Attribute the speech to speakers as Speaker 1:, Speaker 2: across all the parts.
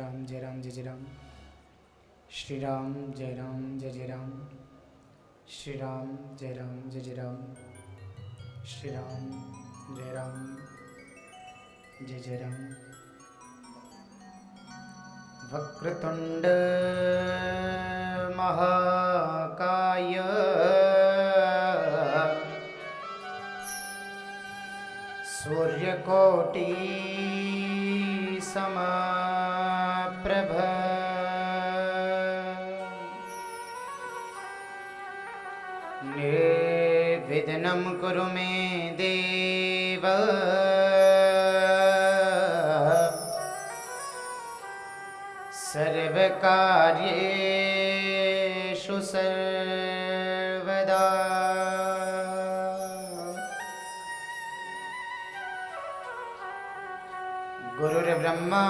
Speaker 1: राम जय राम जय जय राम। श्री राम जय राम जय जय राम। श्री राम जय राम जय जय राम। श्री राम जय राम जय जय राम। वक्रतुंड महाकाय सूर्यकोटि समप्रभ निर्विघ्नं कुरु मे देव सर्वकार्येषु सर्वदा। गुरुर्ब्रह्मा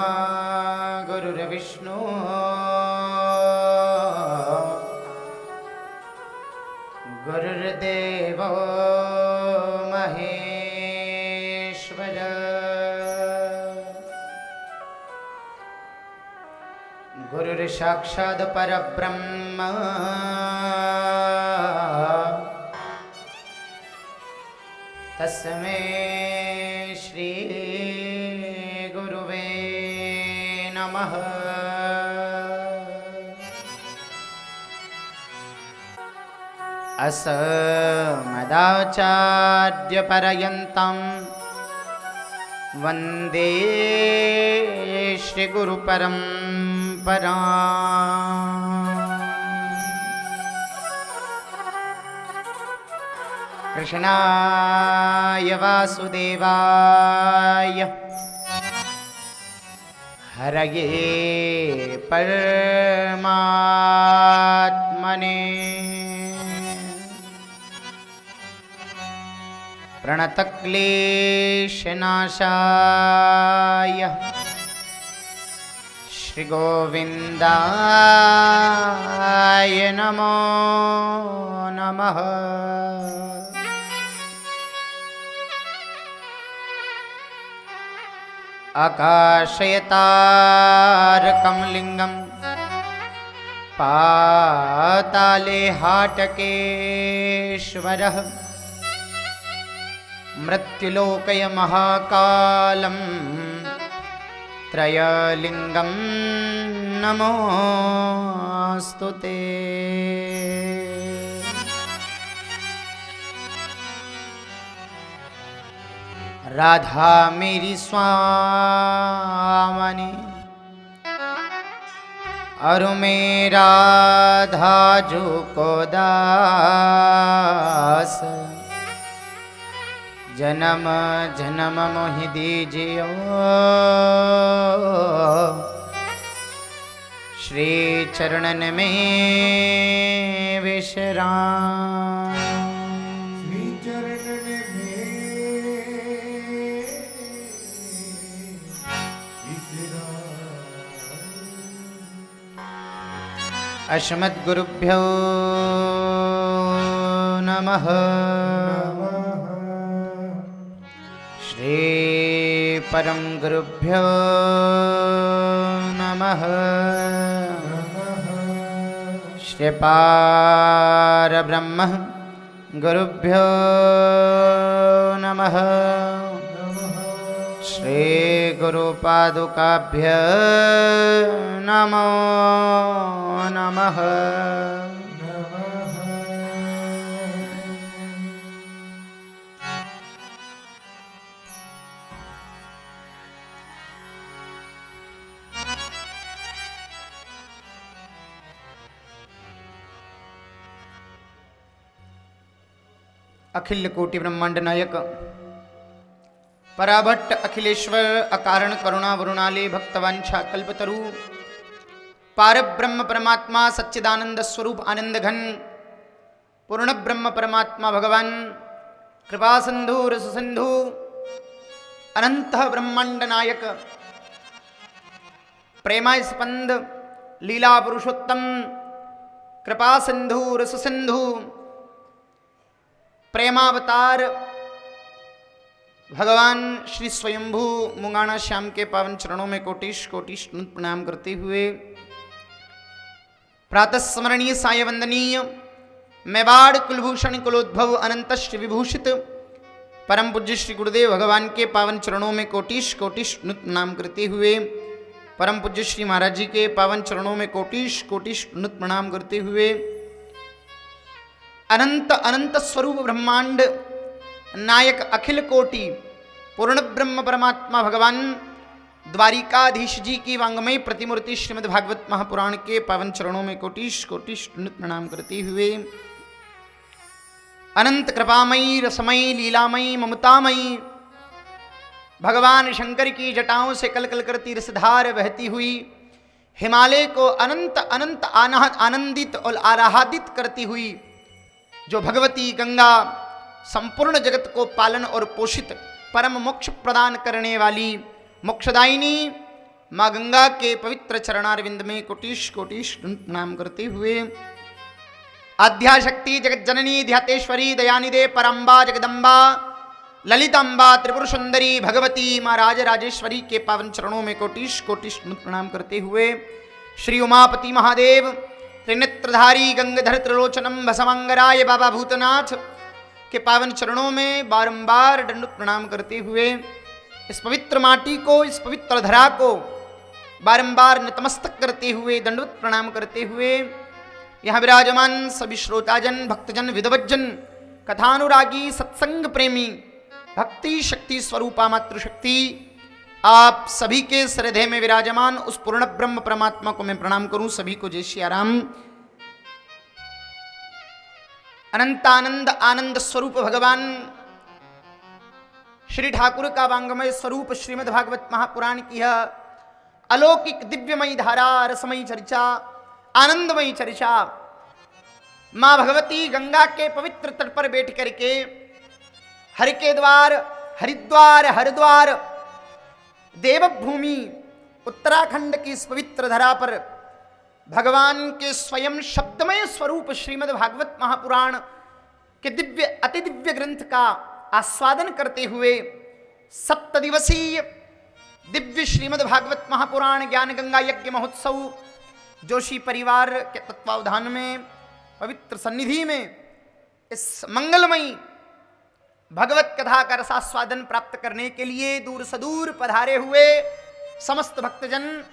Speaker 1: गुरुर्विष्णु गुरुर्देवो महेश्वर। गुरुर्साक्षात् परब्रह्म तस्मै श्री गुरुवे नमः। अस्मदाचार्यपर्यन्तं वन्दे श्रीगुरुपरम्पराम्। कृष्णाय वासुदेवाय हरये परमात्मने प्रणतक्लेशनाशाय श्रीगोविन्दाय नमो नमः। आकाशयतारकं लिङ्गं पाताले हाटकेश्वरः मृत्युलोकय महाकालं त्रयलिङ्गं नमोऽस्तु ते। राधा मेरी स्वामनी और मैं राधा जो को दास जन्म जन्म मोहि दीजियो श्री चरणन में विश्राम। अस्मद्गुरुभ्यो नमः। श्री परम गुरुभ्यो नमः। श्री पारब्रह्म गुरुभ्यो नमः। श्री गुरुपादुकाभ्य नमो नमः। अखिल कोटि ब्रह्मांड नायक पराभट्ट अखिलेश्वर अकारण करुणा वरुणाले भक्तवांछा कल्पतरु पारब्रह्म परमात्मा सच्चिदानंद स्वरूप आनंद घन पूर्ण ब्रह्म परमात्मा भगवान कृपा सिंधु रस सिंधु अनंत ब्रह्मांड नायक प्रेमा स्पंद लीला पुरुषोत्तम कृपा सिंधु रस सिंधु प्रेमावतार भगवान श्री स्वयंभू मुंगाना श्याम के पावन चरणों में कोटिश कोटिश प्रणाम करते हुए प्रातः स्मरणीय साय वंदनीय मेवाड़ कुलभूषण कुलोद्भव अनंत श्री विभूषित परम पूज्य श्री गुरुदेव भगवान के पावन चरणों में कोटिश कोटिश प्रणाम करते हुए परम पूज्य श्री महाराज जी के पावन चरणों में कोटिश कोटिश प्रणाम करते हुए अनंत अनंत स्वरूप ब्रह्मांड नायक अखिल कोटि पूर्ण ब्रह्म परमात्मा भगवान द्वारिकाधीश जी की वांगमय प्रतिमूर्ति श्रीमद् भागवत महापुराण के पावन चरणों में कोटिश कोटिश प्रणाम करते हुए अनंत कृपामयी रसमयी लीलामयी ममतामयी भगवान शंकर की जटाओं से कल कल करती रसधार बहती हुई हिमालय को अनंत अनंत आनंदित और आराधित करती हुई जो भगवती गंगा संपूर्ण जगत को पालन और पोषित परम मोक्ष प्रदान करने वाली मोक्षदायिनी माँ गंगा के पवित्र चरणारविंद में कोटिश कोटिश प्रणाम करते हुए आद्याशक्ति जगत जननी ध्यातेश्वरी दयानिधे परम्बा जगदम्बा ललितांबा त्रिपुर सुंदरी भगवती माँ राजेश्वरी के पावन चरणों में कोटिश कोटिश प्रणाम करते हुए श्री उमापति महादेव त्रिनेत्रधारी गंगाधर त्रिलोचनम भसमंगराय बाबा भूतनाथ के पावन चरणों में बारंबार दंड प्रणाम करते हुए इस पवित्र माटी को इस पवित्र धरा को बारंबार नतमस्तक करते हुए दंडवत प्रणाम करते हुए यहाँ विराजमान सभी श्रोताजन भक्तजन विधवज्जन कथानुरागी सत्संग प्रेमी भक्ति शक्ति स्वरूपा मातृशक्ति आप सभी के हृदय में विराजमान उस पूर्ण ब्रह्म परमात्मा को मैं प्रणाम करूं। सभी को जय श्री राम। अनंतानंद आनंद स्वरूप भगवान श्री ठाकुर का वांगमय स्वरूप श्रीमद् भागवत महापुराण की है अलौकिक दिव्यमयी धारा रसमयी चर्चा आनंदमयी चर्चा मां भगवती गंगा के पवित्र तट पर बैठ करके हर के द्वार हरिद्वार हरिद्वार देवभूमि उत्तराखंड की इस पवित्र धरा पर भगवान के स्वयं शब्दमय स्वरूप श्रीमद् भागवत महापुराण के दिव्य अति दिव्य ग्रंथ का आस्वादन करते हुए 7 दिवसीय दिव्य श्रीमद् भागवत महापुराण ज्ञान गंगा यज्ञ महोत्सव जोशी परिवार के तत्वावधान में पवित्र सन्निधि में इस मंगलमयी भगवत कथा का रसास्वादन प्राप्त करने के लिए दूर सदूर पधारे हुए समस्त भक्तजन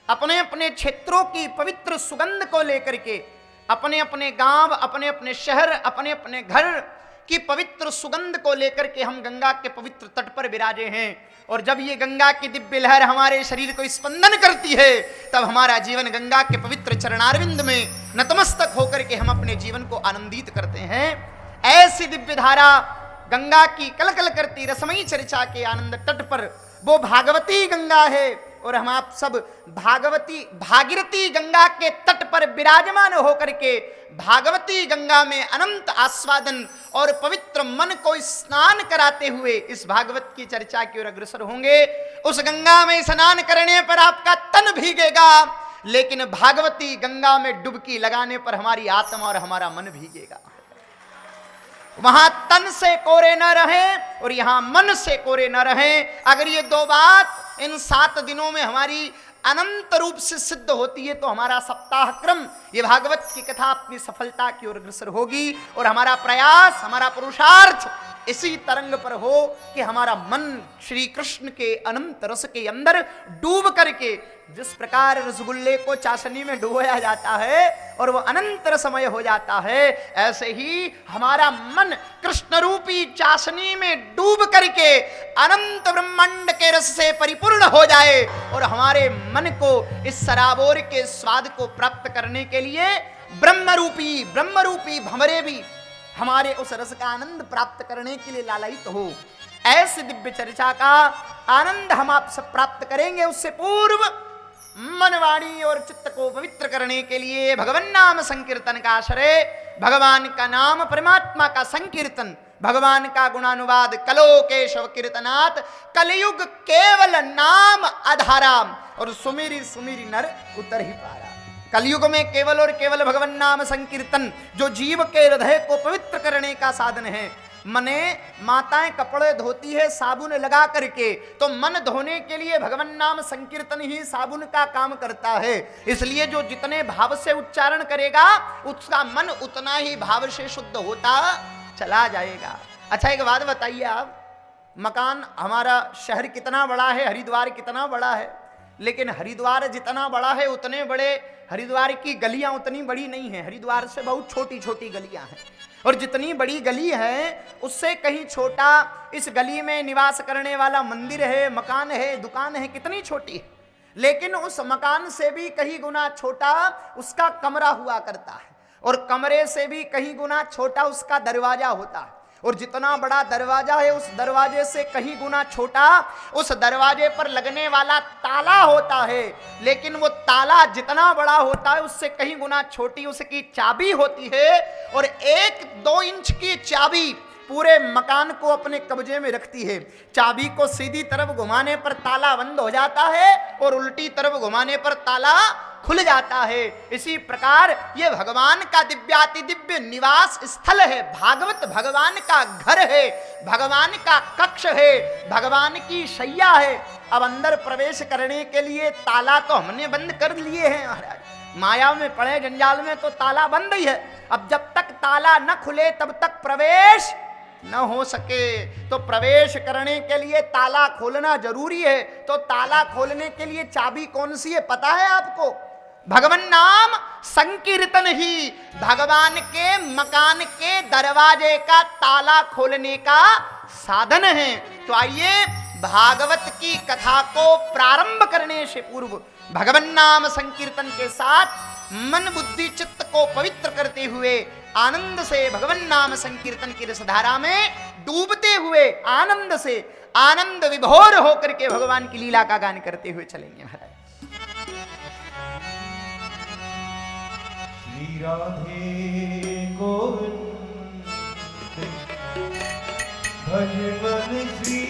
Speaker 1: अपने अपने क्षेत्रों की पवित्र सुगंध को लेकर के अपने अपने गांव अपने अपने शहर अपने अपने घर की पवित्र सुगंध को लेकर के हम गंगा के पवित्र तट पर विराजे हैं। और जब ये गंगा की दिव्य लहर हमारे शरीर को स्पंदन करती है तब हमारा जीवन गंगा के पवित्र चरणारविंद में नतमस्तक होकर के हम अपने जीवन को आनंदित करते हैं। ऐसी दिव्य धारा गंगा की कलकल करती रसमयी चर्चा के आनंद तट पर वो भागवती गंगा है और हम आप सब भागीरथी गंगा के तट पर विराजमान होकर के भागवती गंगा में अनंत आस्वादन और पवित्र मन को स्नान कराते हुए इस भागवत की चर्चा की ओर अग्रसर होंगे। उस गंगा में स्नान करने पर आपका तन भीगेगा लेकिन भागवती गंगा में डुबकी लगाने पर हमारी आत्मा और हमारा मन भीगेगा। वहां तन से कोरे न रहे और यहां मन से कोरे न रहे। अगर ये 2 बात इन 7 दिनों में हमारी अनंत रूप से सिद्ध होती है तो हमारा सप्ताह क्रम ये भागवत की कथा अपनी सफलता की ओर अग्रसर होगी और हमारा प्रयास हमारा पुरुषार्थ इसी तरंग पर हो कि हमारा मन श्री कृष्ण के अनंत रस के अंदर डूब करके जिस प्रकार रसगुल्ले को चाशनी में डुबोया जाता है और वो अनंत रसमय हो जाता है ऐसे ही हमारा मन कृष्ण रूपी चाशनी में डूब करके अनंत ब्रह्मांड के रस से परिपूर्ण हो जाए और हमारे मन को इस सराबोर के स्वाद को प्राप्त करने के लिए ब्रह्म रूपी भंवरे भी हमारे उस रस का आनंद प्राप्त करने के लिए लालायित हो। ऐसे दिव्य चर्चा का आनंद हम आप सब प्राप्त करेंगे। उससे पूर्व मन वाणी और चित्त को पवित्र करने के लिए भगवान नाम संकीर्तन का आश्रय भगवान का नाम परमात्मा का संकीर्तन भगवान का गुणानुवाद कलो केशव कीर्तनात् कलयुग केवल नाम आधारा और सुमेरी सुमेरी नर उतर ही पारा। कलयुग में केवल और केवल भगवान नाम संकीर्तन जो जीव के हृदय को पवित्र करने का साधन है
Speaker 2: मने माताएं कपड़े धोती है साबुन लगा करके, तो मन धोने के लिए भगवान नाम संकीर्तन ही साबुन का काम करता है। इसलिए जो जितने भाव से उच्चारण करेगा उसका मन उतना ही भाव से शुद्ध होता चला जाएगा। अच्छा एक बात बताइए आप, मकान हमारा शहर कितना बड़ा है, हरिद्वार कितना बड़ा है, लेकिन हरिद्वार जितना बड़ा है उतने बड़े हरिद्वार की गलियां उतनी बड़ी नहीं है। हरिद्वार से बहुत छोटी छोटी गलियां हैं, और जितनी बड़ी गली है उससे कहीं छोटा इस गली में निवास करने वाला मंदिर है, मकान है, दुकान है, कितनी छोटी है। लेकिन उस मकान से भी कहीं गुना छोटा उसका कमरा हुआ करता है, और कमरे से भी कहीं गुना छोटा उसका दरवाजा होता है, और जितना बड़ा दरवाजा है उस दरवाजे से कहीं गुना छोटा उस दरवाजे पर लगने वाला ताला होता है। लेकिन वो ताला जितना बड़ा होता है उससे कहीं गुना छोटी उसकी चाबी होती है, और 1-2 इंच की चाबी पूरे मकान को अपने कब्जे में रखती है। चाबी को सीधी तरफ घुमाने पर ताला बंद हो जाता है और उल्टी तरफ घुमाने पर ताला खुल जाता है। इसी प्रकार ये भगवान का दिव्याति दिव्य निवास स्थल है, भागवत भगवान का घर है, भगवान का कक्ष है, भगवान की शैया है। अब अंदर प्रवेश करने के लिए ताला तो हमने बंद कर लिए हैं महाराज, माया में पड़े जंजाल में तो ताला बंद ही है। अब जब तक ताला न खुले तब तक प्रवेश न हो सके, तो प्रवेश करने के लिए ताला खोलना जरूरी है। तो ताला खोलने के लिए चाबी कौन सी है पता है आपको? भगवान नाम संकीर्तन ही भगवान के मकान के दरवाजे का ताला खोलने का साधन है। तो आइए भागवत की कथा को प्रारंभ करने से पूर्व भगवान नाम संकीर्तन के साथ मन बुद्धि चित्त को पवित्र करते हुए आनंद से भगवान नाम संकीर्तन की रसधारा में डूबते हुए आनंद से आनंद विभोर होकर के भगवान की लीला का गान करते हुए चलेंगे महाराज।
Speaker 3: श्री राधे गोविंद भज मन श्री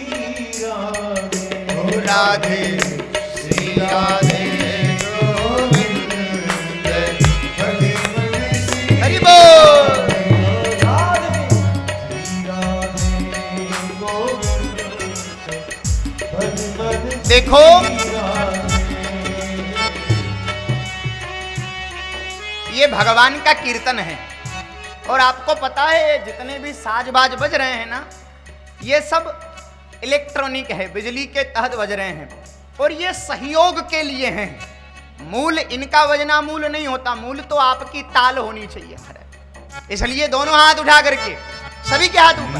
Speaker 3: राधे
Speaker 2: राधे श्री राधे
Speaker 3: गोविंद भज मन श्री
Speaker 2: हरि बोल।
Speaker 3: राधे श्री राधे गोविंद भज मन
Speaker 2: देखो ये भगवान का कीर्तन है, और आपको पता है जितने भी साज-बाज बज रहे हैं ना, ये सब इलेक्ट्रॉनिक है, बिजली के तहत बज रहे हैं, और ये सहयोग के लिए हैं। मूल इनका बजना मूल नहीं होता, मूल तो आपकी ताल होनी चाहिए महाराज। इसलिए दोनों हाथ उठा करके सभी के हाथ ऊपर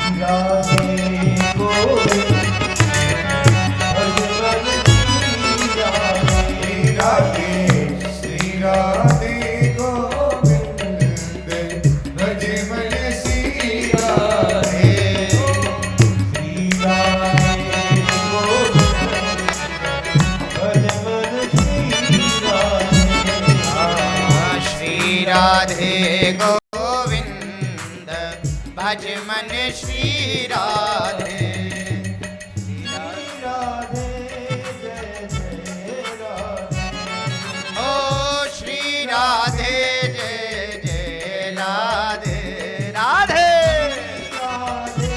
Speaker 2: राधे गोविंद भज मन श्री राधे।
Speaker 3: राधे जय जय राधे
Speaker 2: ओ श्री राधे जय जय राधे राधे
Speaker 3: राधे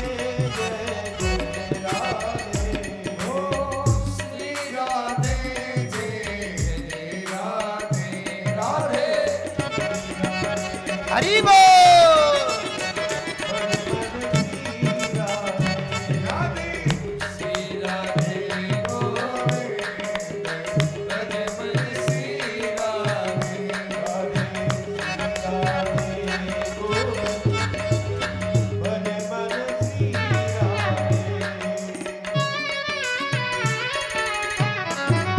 Speaker 3: जय जय राधे ओ श्री राधे जय जय राधे राधे
Speaker 2: हरि बोल।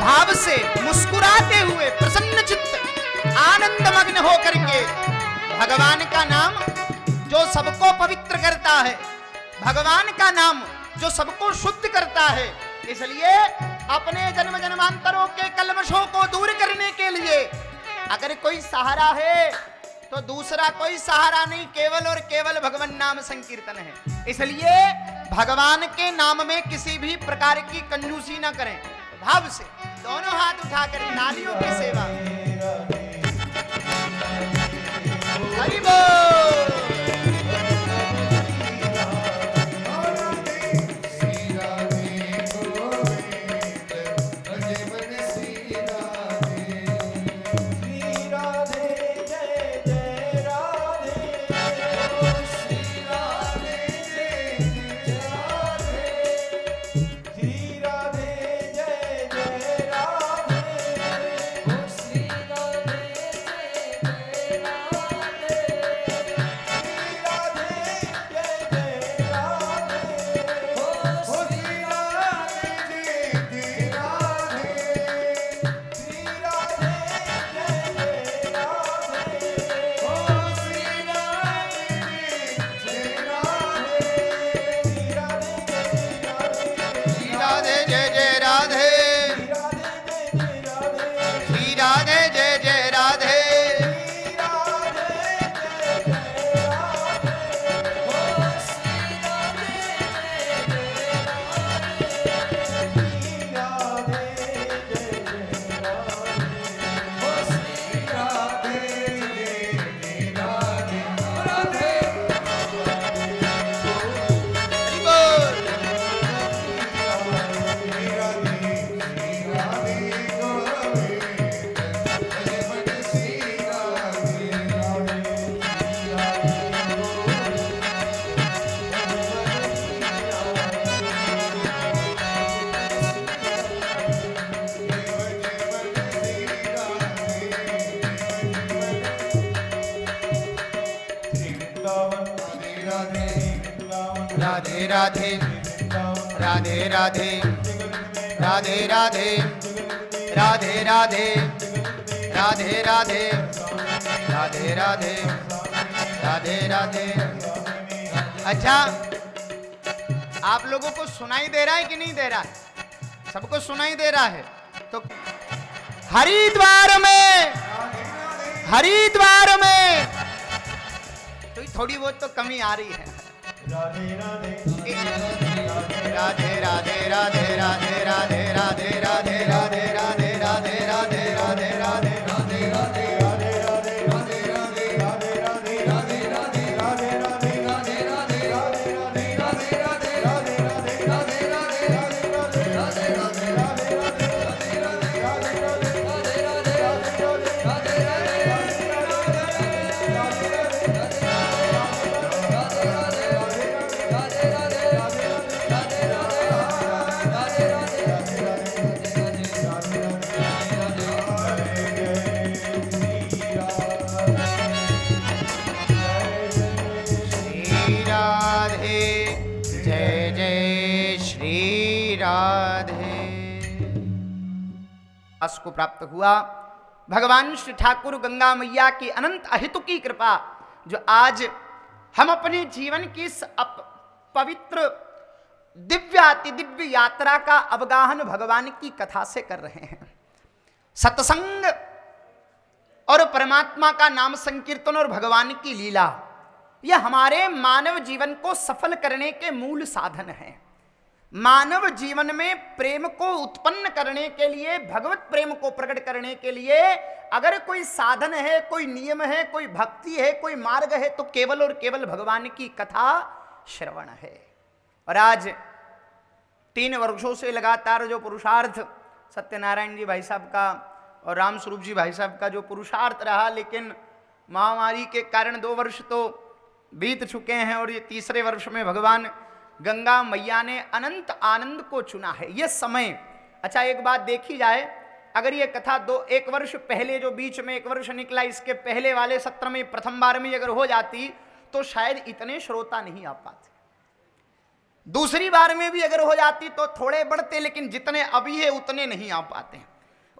Speaker 2: भाव से मुस्कुराते हुए प्रसन्न चित्त आनंद मग्न होकर के भगवान का नाम जो सबको पवित्र करता है, भगवान का नाम जो सबको शुद्ध करता है, इसलिए अपने जन्म जन्मांतरों के कल्मशों को दूर करने के लिए अगर कोई सहारा है तो दूसरा कोई सहारा नहीं, केवल और केवल भगवान नाम संकीर्तन है। इसलिए भगवान के नाम में किसी भी प्रकार की कंजूसी न करें। भाव से दोनों हाथ उठाकर नालियों की सेवा। हरि बोल। राधे राधे राधे राधे राधे राधे राधे राधे राधे राधे राधे राधे राधे राधे। अच्छा, आप लोगों को सुनाई दे रहा है कि नहीं दे रहा है? सबको सुनाई दे रहा है। तो हरिद्वार में तो थोड़ी बहुत तो कमी आ रही है। राधे राधे राधे राधे राधे राधे राधे राधे राधे राधे राधे राधे राधे राधे राधे को प्राप्त हुआ। भगवान श्री ठाकुर गंगा मैया की अनंत अहितु की कृपा, जो आज हम अपने जीवन की इस पवित्र दिव्याति दिव्य यात्रा का अवगाहन भगवान की कथा से कर रहे हैं। सत्संग और परमात्मा का नाम संकीर्तन और भगवान की लीला, यह हमारे मानव जीवन को सफल करने के मूल साधन हैं। मानव जीवन में प्रेम को उत्पन्न करने के लिए, भगवत प्रेम को प्रकट करने के लिए अगर कोई साधन है, कोई नियम है, कोई भक्ति है, कोई मार्ग है, तो केवल और केवल भगवान की कथा श्रवण है। और आज 3 वर्षों से लगातार जो पुरुषार्थ सत्यनारायण जी भाई साहब का और राम स्वरूप जी भाई साहब का जो पुरुषार्थ रहा, लेकिन महामारी के कारण 2 वर्ष तो बीत चुके हैं और ये तीसरे वर्ष में भगवान गंगा मैया ने अनंत आनंद को चुना है। ये समय, अच्छा एक बात देखी जाए, अगर ये कथा 1 वर्ष पहले जो बीच में 1 वर्ष निकला, इसके पहले वाले सत्र में प्रथम बार में अगर हो जाती तो शायद इतने श्रोता नहीं आ पाते। दूसरी बार में भी अगर हो जाती तो थोड़े बढ़ते, लेकिन जितने अभी है उतने नहीं आ पाते।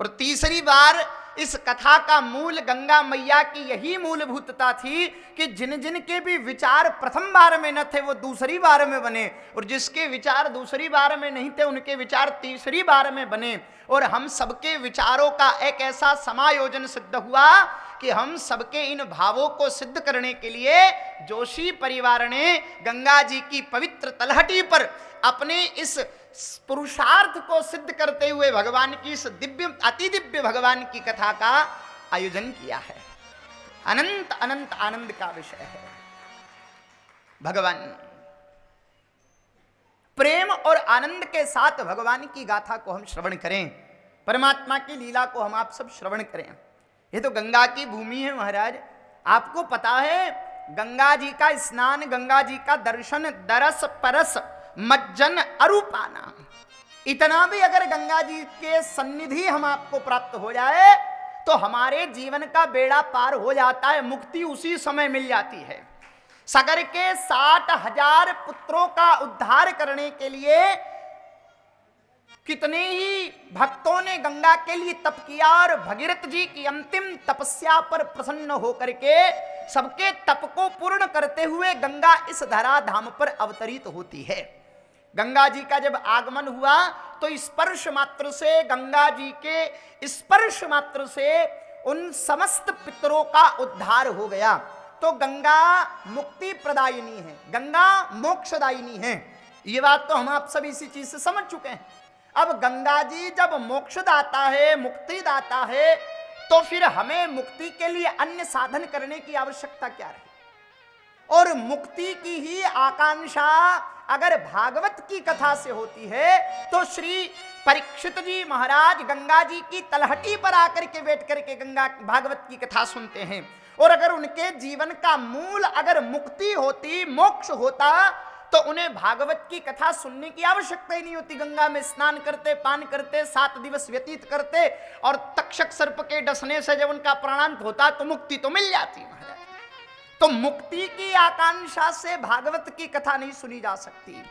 Speaker 2: और तीसरी बार इस कथा का मूल गंगा मैया की यही मूलभूतता थी कि जिन जिन के भी विचार प्रथम बार में न थे वो दूसरी बार में बने, और जिसके विचार दूसरी बार में नहीं थे उनके विचार तीसरी बार में बने। और हम सबके विचारों का एक ऐसा समायोजन सिद्ध हुआ कि हम सबके इन भावों को सिद्ध करने के लिए जोशी परिवार ने गंगा जी की पवित्र तलहटी पर अपने इस पुरुषार्थ को सिद्ध करते हुए भगवान की इस दिव्य अति दिव्य भगवान की कथा का आयोजन किया है। अनंत अनंत आनंद का विषय है। भगवान प्रेम और आनंद के साथ भगवान की गाथा को हम श्रवण करें, परमात्मा की लीला को हम आप सब श्रवण करें। ये तो गंगा की भूमि है महाराज। आपको पता है गंगा जी का स्नान, गंगा जी का दर्शन, दरस परस मज्जन अरूपाना, इतना भी अगर गंगा जी के सन्निधि हम आपको प्राप्त हो जाए तो हमारे जीवन का बेड़ा पार हो जाता है, मुक्ति उसी समय मिल जाती है। सगर के 60,000 पुत्रों का उद्धार करने के लिए कितने ही भक्तों ने गंगा के लिए तप किया, और भगीरथ जी की अंतिम तपस्या पर प्रसन्न होकर के सबके तप को पूर्ण करते हुए गंगा इस धराधाम पर अवतरित होती है। गंगा जी का जब आगमन हुआ तो स्पर्श मात्र से, गंगा जी के स्पर्श मात्र से उन समस्त पितरों का उद्धार हो गया। तो गंगा मुक्ति प्रदायिनी है, गंगा मोक्षदायिनी है। ये बात तो हम आप सब इसी चीज से समझ चुके हैं। अब गंगा जी जब मोक्ष दाता है, मुक्ति दाता है, तो फिर हमें मुक्ति के लिए अन्य साधन करने की आवश्यकता क्या रही? और मुक्ति की ही आकांक्षा अगर भागवत की कथा से होती है तो श्री परीक्षित जी महाराज गंगा जी की तलहटी पर आकर के बैठ करके गंगा भागवत की कथा सुनते हैं। और अगर उनके जीवन का मूल अगर मुक्ति होती, मोक्ष होता, तो उन्हें भागवत की कथा सुनने की आवश्यकता ही नहीं होती। गंगा में स्नान करते, पान करते, 7 दिवस व्यतीत करते, और तक्षक सर्प के डसने से जब उनका प्राणांत होता तो मुक्ति तो मिल जाती महाराज। तो मुक्ति की आकांक्षा से भागवत की कथा नहीं सुनी जा सकती।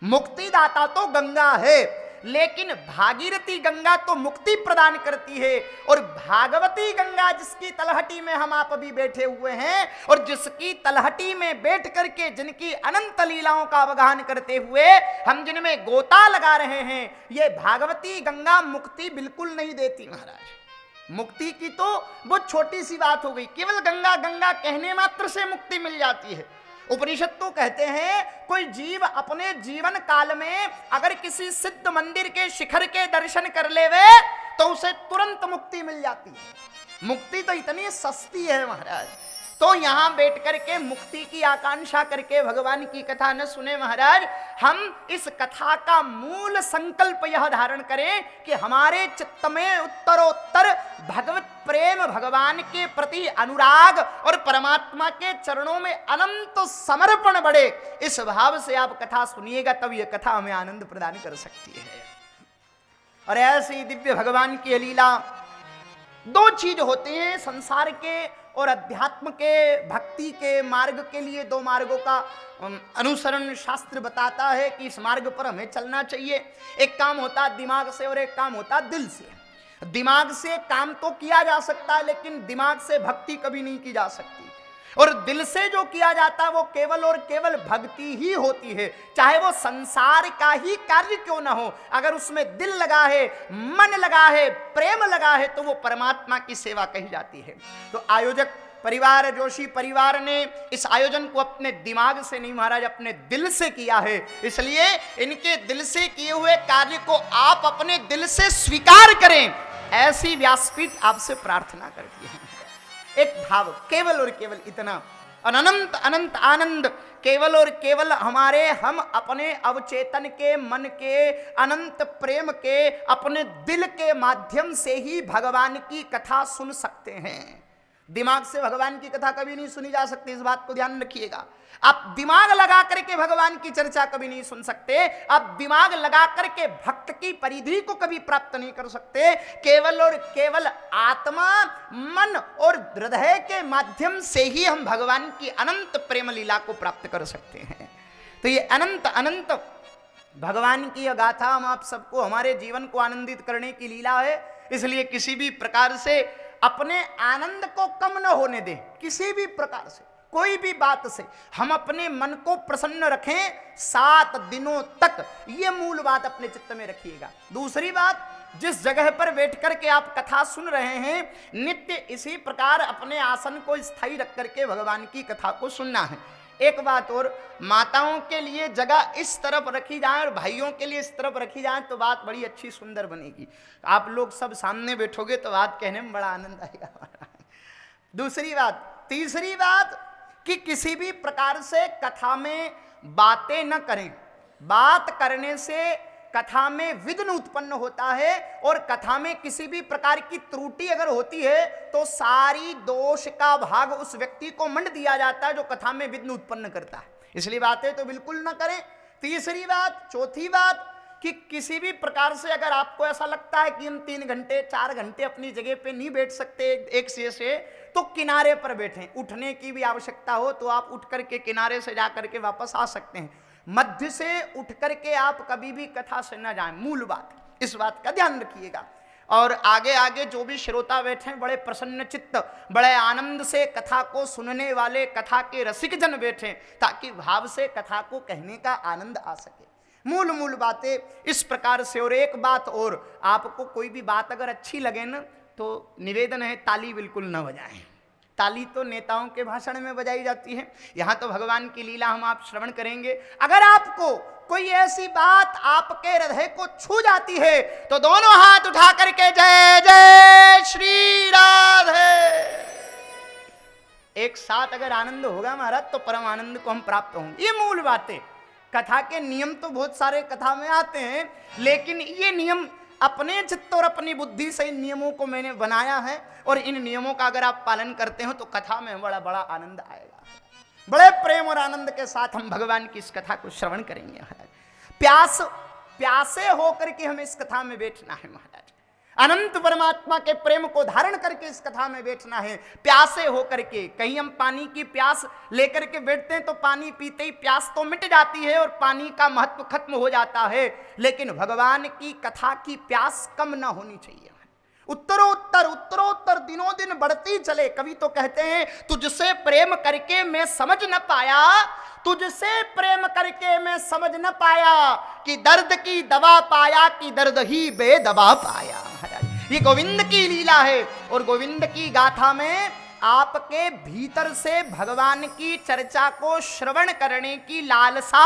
Speaker 2: मुक्तिदाता तो गंगा है, लेकिन भागीरथी गंगा तो मुक्ति प्रदान करती है, और भागवती गंगा जिसकी तलहटी में हम आप अभी बैठे हुए हैं, और जिसकी तलहटी में बैठ करके जिनकी अनंत लीलाओं का अवगाहन करते हुए हम जिनमें गोता लगा रहे हैं, ये भागवती गंगा मुक्ति बिल्कुल नहीं देती महाराज। मुक्ति की तो बहुत छोटी सी बात हो गई, केवल गंगा गंगा कहने मात्र से मुक्ति मिल जाती है। उपनिषद तो कहते हैं कोई जीव अपने जीवन काल में अगर किसी सिद्ध मंदिर के शिखर के दर्शन कर लेवे तो उसे तुरंत मुक्ति मिल जाती है। मुक्ति तो इतनी सस्ती है महाराज। तो यहां बैठ करके मुक्ति की आकांक्षा करके भगवान की कथा न सुने महाराज। हम इस कथा का मूल संकल्प यह धारण करें कि हमारे चित्त में उत्तरोत्तर भगवत प्रेम, भगवान के प्रति अनुराग और परमात्मा के चरणों में अनंत समर्पण बढ़े। इस भाव से आप कथा सुनिएगा, तब यह कथा हमें आनंद प्रदान कर सकती है। और ऐसी दिव्य भगवान की लीला, दो चीज होते हैं संसार के और अध्यात्म के, भक्ति के मार्ग के लिए दो मार्गों का अनुसरण शास्त्र बताता है कि इस मार्ग पर हमें चलना चाहिए। एक काम होता है दिमाग से और एक काम होता है दिल से। दिमाग से काम तो किया जा सकता है, लेकिन दिमाग से भक्ति कभी नहीं की जा सकती। और दिल से जो किया जाता है वो केवल और केवल भक्ति ही होती है, चाहे वो संसार का ही कार्य क्यों ना हो। अगर उसमें दिल लगा है, मन लगा है, प्रेम लगा है, तो वो परमात्मा की सेवा कही जाती है। तो आयोजक परिवार, जोशी परिवार ने इस आयोजन को अपने दिमाग से नहीं महाराज, अपने दिल से किया है। इसलिए इनके दिल से किए हुए कार्य को आप अपने दिल से स्वीकार करें, ऐसी व्यासपीठ आपसे प्रार्थना करती है। एक भाव केवल और केवल इतना, अनंत अनंत आनंद केवल और केवल हम अपने अवचेतन के, मन के, अनंत प्रेम के, अपने दिल के माध्यम से ही भगवान की कथा सुन सकते हैं। दिमाग से भगवान की कथा कभी नहीं सुनी जा सकती, इस बात को ध्यान रखिएगा। आप दिमाग लगा करके भगवान की चर्चा कभी नहीं सुन सकते, आप दिमाग लगा करके भक्त की परिधि को कभी प्राप्त नहीं कर सकते। केवल और केवल आत्मा, मन और हृदय के माध्यम से ही हम भगवान की अनंत प्रेम लीला को प्राप्त कर सकते हैं। तो ये अनंत अनंत भगवान की गाथा हम आप सबको, हमारे जीवन को आनंदित करने की लीला है। इसलिए किसी भी प्रकार से अपने आनंद को कम न होने दें। किसी भी प्रकार से, कोई भी बात से हम अपने मन को प्रसन्न रखें 7 दिनों तक, ये मूल बात अपने चित्त में रखिएगा। दूसरी बात, जिस जगह पर बैठ करके आप कथा सुन रहे हैं, नित्य इसी प्रकार अपने आसन को स्थायी रख करके भगवान की कथा को सुनना है। एक बात और, माताओं के लिए जगह इस तरफ रखी जाए और भाइयों के लिए इस तरफ रखी जाए तो बात बड़ी अच्छी सुंदर बनेगी। आप लोग सब सामने बैठोगे तो बात कहने में बड़ा आनंद आएगा। दूसरी बात, तीसरी बात कि किसी भी प्रकार से कथा में बातें न करें। बात करने से कथा में विघ्न उत्पन्न होता है, और कथा में किसी भी प्रकार की त्रुटि अगर होती है तो सारी दोष का भाग उस व्यक्ति को मंड दिया जाता है जो कथा में विघ्न उत्पन्न करता है। इसलिए बातें तो बिल्कुल ना करें। तीसरी बात, चौथी बात कि किसी भी प्रकार से अगर आपको ऐसा लगता है कि हम 3 घंटे 4 घंटे अपनी जगह पे नहीं बैठ सकते एक से तो किनारे पर बैठें। उठने की भी आवश्यकता हो तो आप उठ करके किनारे से जा करके वापस आ सकते हैं। मध्य से उठ करके आप कभी भी कथा से न जाएं, मूल बात, इस बात का ध्यान रखिएगा। और आगे आगे जो भी श्रोता बैठे बड़े प्रसन्न चित्त, बड़े आनंद से कथा को सुनने वाले कथा के रसिक जन बैठे, ताकि भाव से कथा को कहने का आनंद आ सके। मूल बातें इस प्रकार से। और एक बात और, आपको कोई भी बात अगर अच्छी लगे ना तो निवेदन है ताली बिल्कुल न बजाएं। ताली तो नेताओं के भाषण में बजाई जाती है, यहाँ तो भगवान की लीला हम आप श्रवण करेंगे। अगर आपको कोई ऐसी बात आपके हृदय को छू जाती है तो दोनों हाथ उठा करके जय जय श्री राधे, एक साथ अगर आनंद होगा महाराज तो परम आनंद को हम प्राप्त होंगे। ये मूल बातें। कथा के नियम तो बहुत सारे कथा में आते हैं, लेकिन ये नियम अपने चित्त और अपनी बुद्धि से इन नियमों को मैंने बनाया है, और इन नियमों का अगर आप पालन करते हो तो कथा में बड़ा बड़ा आनंद आएगा। बड़े प्रेम और आनंद के साथ हम भगवान की इस कथा को श्रवण करेंगे महाराज। प्यासे होकर के हमें इस कथा में बैठना है महाराज। अनंत परमात्मा के प्रेम को धारण करके इस कथा में बैठना है, प्यासे हो करके। कहीं हम पानी की प्यास लेकर के बैठते हैं तो पानी पीते ही प्यास तो मिट जाती है और पानी का महत्व खत्म हो जाता है, लेकिन भगवान की कथा की प्यास कम ना होनी चाहिए, उत्तरोत्तर दिनों दिन बढ़ती चले। कवि तो कहते हैं तुझसे प्रेम करके मैं समझ न पाया, तुझसे प्रेम करके मैं समझ न पाया कि दर्द की दवा पाया कि दर्द ही बेदवा पाया। ये गोविंद की लीला है और गोविंद की गाथा में आपके भीतर से भगवान की चर्चा को श्रवण करने की लालसा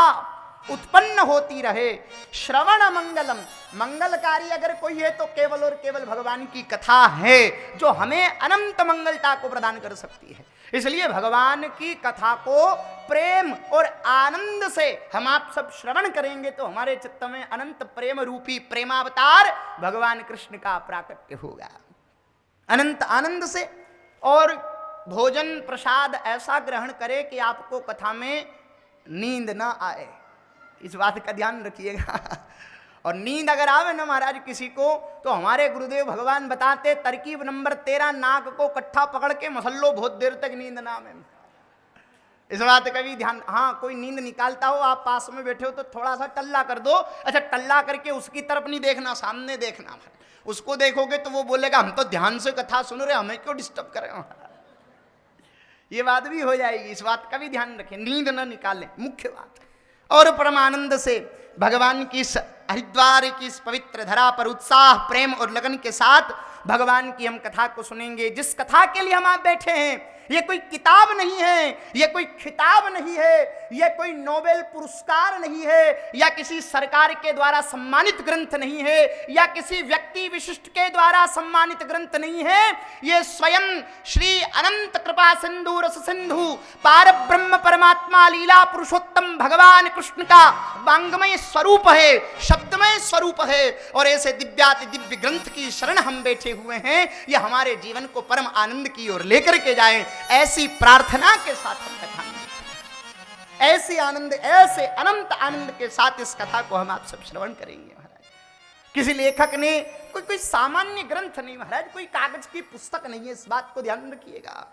Speaker 2: उत्पन्न होती रहे। श्रवण मंगलम, मंगलकारी अगर कोई है तो केवल और केवल भगवान की कथा है जो हमें अनंत मंगलता को प्रदान कर सकती है। इसलिए भगवान की कथा को प्रेम और आनंद से हम आप सब श्रवण करेंगे तो हमारे चित्त में अनंत प्रेम रूपी प्रेमावतार भगवान कृष्ण का प्राकट्य होगा अनंत आनंद से। और भोजन प्रसाद ऐसा ग्रहण करे कि आपको कथा में नींद ना आए, इस बात का ध्यान रखिएगा। और नींद अगर आवे ना महाराज किसी को तो हमारे गुरुदेव भगवान बताते तरकीब नंबर 13, नाक को कट्ठा पकड़ के मसल्लो बहुत देर तक नींद ना आवे। इस बात का भी ध्यान। हाँ, कोई नींद निकालता हो, आप पास में बैठे हो तो थोड़ा सा टल्ला कर दो। अच्छा, टल्ला करके उसकी तरफ नहीं देखना, सामने देखना। उसको देखोगे तो वो बोलेगा हम तो ध्यान से कथा सुन रहे, हमें क्यों डिस्टर्ब करें। ये बात भी हो जाएगी, इस बात का भी ध्यान रखें, नींद न निकालें, मुख्य बात। और परमानंद से भगवान की इस हरिद्वार की इस पवित्र धरा पर उत्साह, प्रेम और लगन के साथ भगवान की हम कथा को सुनेंगे। जिस कथा के लिए हम आप बैठे हैं ये कोई किताब नहीं है, ये कोई खिताब नहीं है, ये कोई नोबेल पुरस्कार नहीं है, या किसी सरकार के द्वारा सम्मानित ग्रंथ नहीं है, या किसी व्यक्ति विशिष्ट के द्वारा सम्मानित ग्रंथ नहीं है। ये स्वयं श्री अनंत कृपा सिंधु रस सिंधु पार ब्रह्म परमात्मा लीला पुरुषोत्तम भगवान कृष्ण का वांगमय स्वरूप है, शब्दमय स्वरूप है। और ऐसे दिव्याति दिव्य ग्रंथ की शरण हम बैठे हुए हैं, ये हमारे जीवन को परम आनंद की ओर लेकर के जाएं, ऐसी प्रार्थना के साथ हम कथा में ऐसी आनंद, ऐसे अनंत आनंद के साथ इस कथा को हम आप सब श्रवण करेंगे। महाराज किसी लेखक ने कोई सामान्य ग्रंथ नहीं महाराज, कोई कागज की पुस्तक नहीं है, इस बात को ध्यान रखिएगा।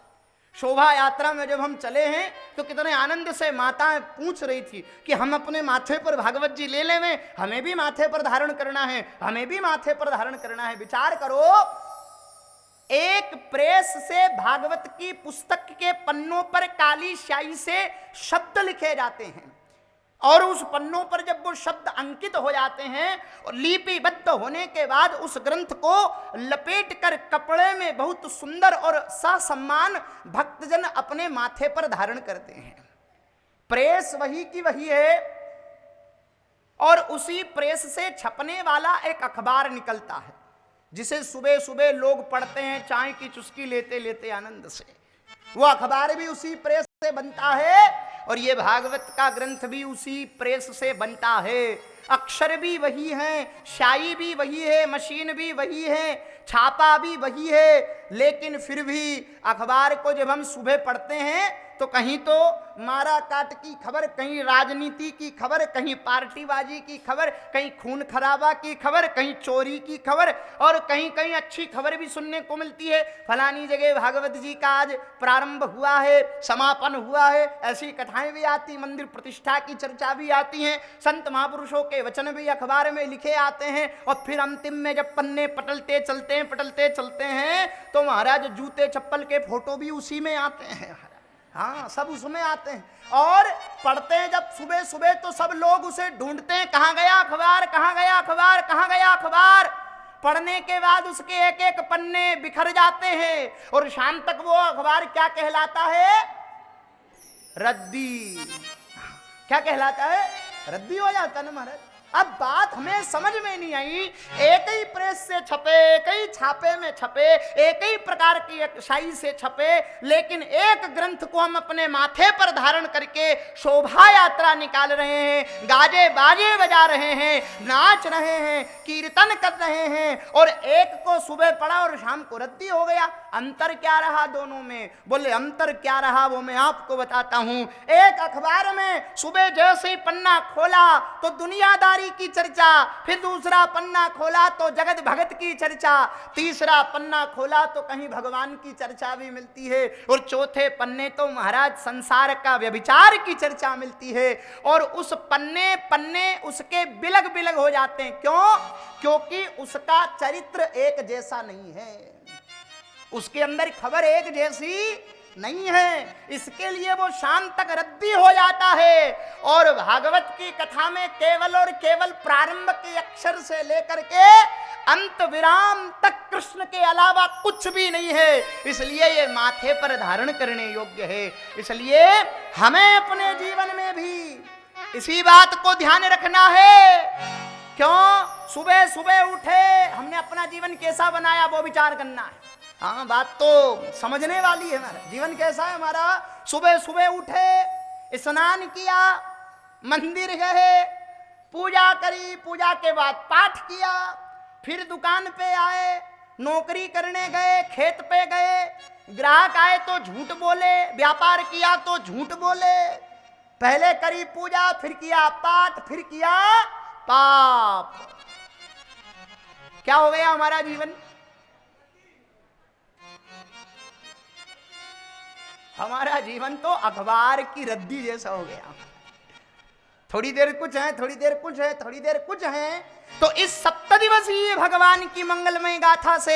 Speaker 2: शोभा यात्रा में जब हम चले हैं तो कितने आनंद से माताएं पूछ रही थी कि हम अपने माथे पर भागवत जी ले लें, हमें भी माथे पर धारण करना है, हमें भी माथे पर धारण करना है। विचार करो, एक प्रेस से भागवत की पुस्तक के पन्नों पर काली स्याही से शब्द लिखे जाते हैं और उस पन्नों पर जब वो शब्द अंकित हो जाते हैं और लिपिबद्ध होने के बाद उस ग्रंथ को लपेट कर कपड़े में बहुत सुंदर और ससम्मान भक्तजन अपने माथे पर धारण करते हैं। प्रेस वही की वही है और उसी प्रेस से छपने वाला एक अखबार निकलता है जिसे सुबह सुबह लोग पढ़ते हैं चाय की चुस्की लेते लेते आनंद से। वो अखबार भी उसी प्रेस से बनता है और ये भागवत का ग्रंथ भी उसी प्रेस से बनता है। अक्षर भी वही हैं, स्याही भी वही है, मशीन भी वही है, छापा भी वही है, लेकिन फिर भी अखबार को जब हम सुबह पढ़ते हैं तो कहीं तो मारा काट की खबर, कहीं राजनीति की खबर, कहीं पार्टीबाजी की खबर, कहीं खून खराबा की खबर, कहीं चोरी की खबर और कहीं कहीं अच्छी खबर भी सुनने को मिलती है। फलानी जगह भागवत जी का आज प्रारंभ हुआ है, समापन हुआ है, ऐसी कथाएं भी आती, मंदिर प्रतिष्ठा की चर्चा भी आती हैं, संत महापुरुषों के वचन भी अखबार में लिखे आते हैं। और फिर अंतिम में जब पन्ने पटलते चलते हैं तो महाराज जूते चप्पल के फोटो भी उसी में आते हैं। हाँ, सब उसमें आते हैं और पढ़ते हैं जब सुबह सुबह तो सब लोग उसे ढूंढते हैं, कहाँ गया अखबार, कहाँ गया अखबार, कहाँ गया अखबार। पढ़ने के बाद उसके एक एक पन्ने बिखर जाते हैं और शाम तक वो अखबार क्या कहलाता है? रद्दी। क्या कहलाता है? रद्दी हो जाता है ना महाराज। अब बात हमें समझ में नहीं आई, एक ही प्रेस से छपे, एक ही छापे में छपे, एक ही प्रकार की स्याही से छपे, लेकिन एक ग्रंथ को हम अपने माथे पर धारण करके शोभा यात्रा निकाल रहे हैं, गाजे बाजे बजा रहे हैं, नाच रहे हैं, कीर्तन कर रहे हैं और एक को सुबह पढ़ा और शाम को रद्दी हो गया। अंतर क्या रहा दोनों में? बोले अंतर क्या रहा वो मैं आपको बताता हूं। एक अखबार में सुबह जैसे ही पन्ना खोला तो दुनियादारी की चर्चा, फिर दूसरा पन्ना खोला तो जगत भगत की चर्चा, तीसरा पन्ना खोला तो कहीं भगवान की चर्चा भी मिलती है, और चौथे पन्ने तो महाराज संसार का व्यभिचार की चर्चा मिलती है। और उस पन्ने पन्ने उसके बिलग बिलग हो जाते हैं। क्यों? क्योंकि उसका चरित्र एक जैसा नहीं है, उसके अंदर खबर एक जैसी नहीं है, इसके लिए वो शाम तक रद्दी हो जाता है। और भागवत की कथा में केवल और केवल प्रारंभ के अक्षर से लेकर के अंत विराम तक कृष्ण के अलावा कुछ भी नहीं है, इसलिए ये माथे पर धारण करने योग्य है। इसलिए हमें अपने जीवन में भी इसी बात को ध्यान रखना है। क्यों? सुबह सुबह उठे, हमने अपना जीवन कैसा बनाया वो विचार करना है। हाँ, बात तो समझने वाली है। हमारा जीवन कैसा है? हमारा सुबह सुबह उठे, स्नान किया, मंदिर गए, पूजा करी, पूजा के बाद पाठ किया, फिर दुकान पे आए, नौकरी करने गए, खेत पे गए, ग्राहक आए तो झूठ बोले, व्यापार किया तो झूठ बोले, पहले करी पूजा, फिर किया पाठ, फिर किया पाप। क्या हो गया हमारा जीवन? हमारा जीवन तो अखबार की रद्दी जैसा हो गया। थोड़ी देर कुछ है, थोड़ी देर कुछ है, थोड़ी देर कुछ है। तो इस सप्तदिवसीय भगवान की मंगलमय गाथा से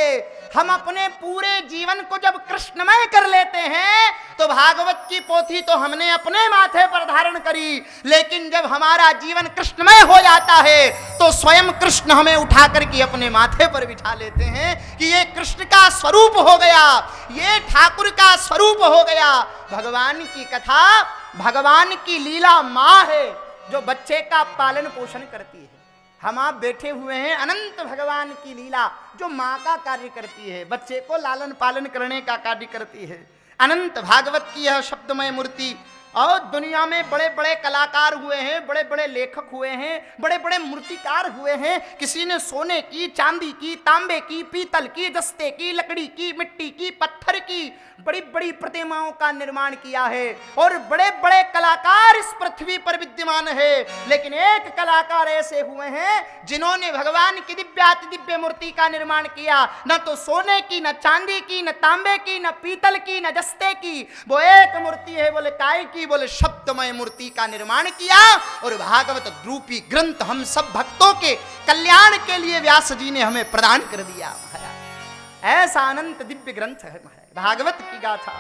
Speaker 2: हम अपने पूरे जीवन को जब कृष्णमय कर लेते हैं तो भागवत की पोथी तो हमने अपने माथे पर धारण करी, लेकिन जब हमारा जीवन कृष्णमय हो जाता है तो स्वयं कृष्ण हमें उठा करके अपने माथे पर बिठा लेते हैं कि ये कृष्ण का स्वरूप हो गया, ये ठाकुर का स्वरूप हो गया। भगवान की कथा, भगवान की लीला माँ है जो बच्चे का पालन पोषण करती है। हम आप बैठे हुए हैं, अनंत भगवान की लीला जो माँ का कार्य करती है, बच्चे को लालन पालन करने का कार्य करती है। अनंत भागवत की यह शब्दमय मूर्ति, और दुनिया में बड़े बड़े कलाकार हुए हैं, बड़े बड़े लेखक हुए हैं, बड़े बड़े मूर्तिकार हुए हैं। किसी ने सोने की, चांदी की, तांबे की, पीतल की, दस्ते की, लकड़ी की, मिट्टी की, पत्थर की बड़ी बड़ी प्रतिमाओं का निर्माण किया है, और बड़े बड़े कलाकार इस पृथ्वी पर विद्यमान है। लेकिन एक कलाकार ऐसे हुए हैं जिन्होंने भगवान की दिव्याति दिव्य मूर्ति का निर्माण किया, न तो सोने की, न चांदी की, न तांबे की, न पीतल की, न दस्ते की। वो एक मूर्ति है, बोले काय की? बोले शब्दमय मूर्ति का निर्माण किया। और भागवत रूपी ग्रंथ हम सब भक्तों के कल्याण के लिए व्यास जी ने हमें प्रदान कर दिया। महाराज ऐसा अनंत दिव्य ग्रंथ है महाराज भागवत की गाथा।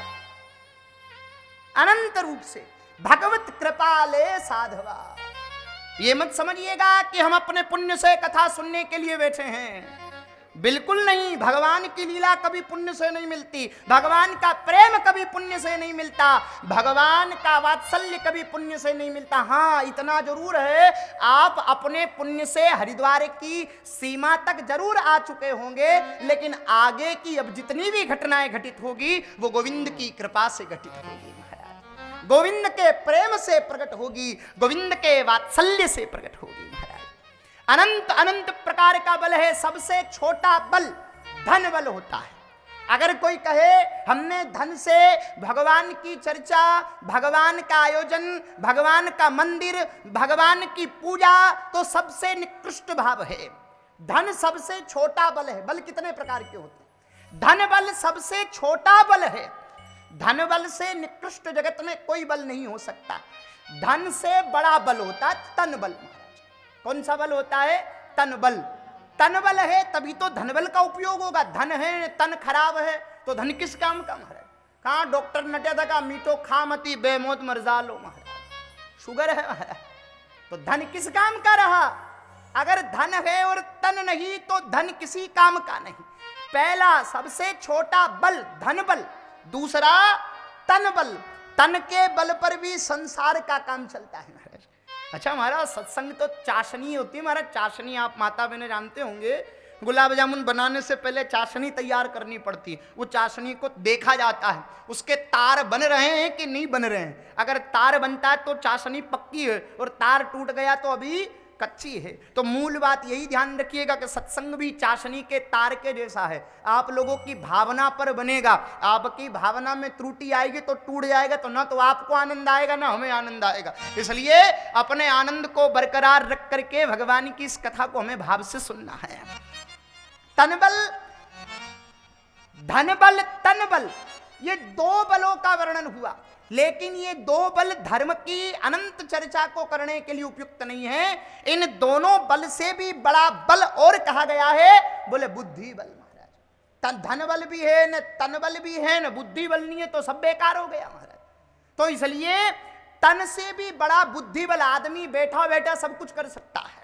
Speaker 2: अनंत रूप से भगवत कृपाले साधवा। ये मत समझिएगा कि हम अपने पुण्य से कथा सुनने के लिए बैठे हैं, बिल्कुल नहीं। भगवान की लीला कभी पुण्य से नहीं मिलती, भगवान का प्रेम कभी पुण्य से नहीं मिलता, भगवान का वात्सल्य कभी पुण्य से नहीं मिलता। हाँ, इतना जरूर है, आप अपने पुण्य से हरिद्वार की सीमा तक जरूर आ चुके होंगे, लेकिन आगे की अब जितनी भी घटनाएं घटित होगी वो गोविंद की कृपा से घटित होगी महाराज, गोविंद के प्रेम से प्रकट होगी, गोविंद के वात्सल्य से प्रकट होगी महाराज। अनंत अनंत प्रकार का बल है, सबसे छोटा बल धन बल होता है। अगर कोई कहे हमने धन से भगवान की चर्चा, भगवान का आयोजन, भगवान का मंदिर, भगवान की पूजा, तो सबसे निकृष्ट भाव है। धन सबसे छोटा बल है। बल कितने प्रकार के होते हैं? धन बल सबसे छोटा बल है। धन बल से निकृष्ट जगत में कोई बल नहीं हो सकता। धन से बड़ा बल होता है तन बल। कौन सा बल होता है? तन बल। तन बल है तभी तो धन बल का उपयोग होगा। धन है, तन खराब है तो धन किस काम का महाराज? कहाँ डॉक्टर नटे का मीठो खामती बेमौत मरजालो महाराज, शुगर है महाराज, तो धन किस काम का रहा? अगर धन है और तन नहीं तो धन किसी काम का नहीं। पहला सबसे छोटा बल धन बल, दूसरा तन बल। तन के बल पर भी संसार का काम चलता है महाराज। अच्छा महाराज, सत्संग तो चाशनी होती है महाराज। चाशनी आप माता बहने जानते होंगे, गुलाब जामुन बनाने से पहले चाशनी तैयार करनी पड़ती है। वो चाशनी को देखा जाता है, उसके तार बन रहे हैं कि नहीं बन रहे हैं। अगर तार बनता है तो चाशनी पक्की है, और तार टूट गया तो अभी कच्ची है। तो मूल बात यही ध्यान रखिएगा कि सत्संग भी चाशनी के तार के जैसा है, आप लोगों की भावना पर बनेगा। आपकी भावना में त्रुटि आएगी तो टूट जाएगा, तो ना तो आपको आनंद आएगा ना हमें आनंद आएगा। इसलिए अपने आनंद को बरकरार रख करके भगवान की इस कथा को हमें भाव से सुनना है। तन बल, धन बल, तन बल, ये दो बलों का वर्णन हुआ, लेकिन ये दो बल धर्म की अनंत चर्चा को करने के लिए उपयुक्त नहीं है। इन दोनों बल से भी बड़ा बल और कहा गया है, बोले बुद्धि बल। महाराज धन बल भी है न तन बल भी है न बुद्धि बल नहीं है तो सब बेकार हो गया महाराज। तो इसलिए तन से भी बड़ा बुद्धि बल, आदमी बैठा बैठा सब कुछ कर सकता है।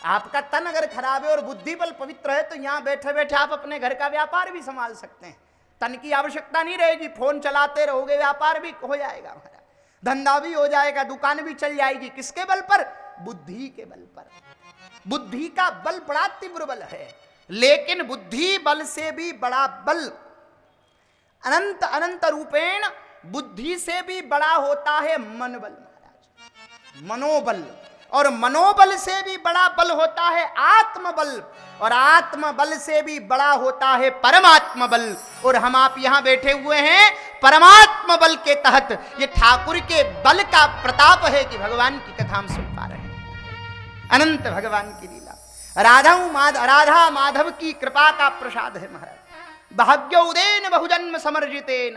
Speaker 2: आपका तन अगर खराब है और बुद्धि बल पवित्र है तो यहां बैठे बैठे आप अपने घर का व्यापार भी संभाल सकते हैं। तन की आवश्यकता नहीं रहेगी, फोन चलाते रहोगे, व्यापार भी हो जाएगा हमारा, धंधा भी हो जाएगा, दुकान भी चल जाएगी। किसके बल पर? बुद्धि के बल पर। बुद्धि का बल बड़ा तीव्र बल है, लेकिन बुद्धि बल से भी बड़ा बल अनंत अनंत रूपेण बुद्धि से भी बड़ा होता है मन बल महाराज, मनोबल। और मनोबल से भी बड़ा बल होता है आत्मबल, और आत्मबल से भी बड़ा होता है परमात्मा बल। और हम आप यहां बैठे हुए हैं परमात्मा बल के तहत। ये ठाकुर के बल का प्रताप है कि भगवान की कथा हम सुन पा रहे हैं। अनंत भगवान की लीला, राधा माधव की कृपा का प्रसाद है महाराज। भाग्योदयन बहुजन्म समर्जितेन,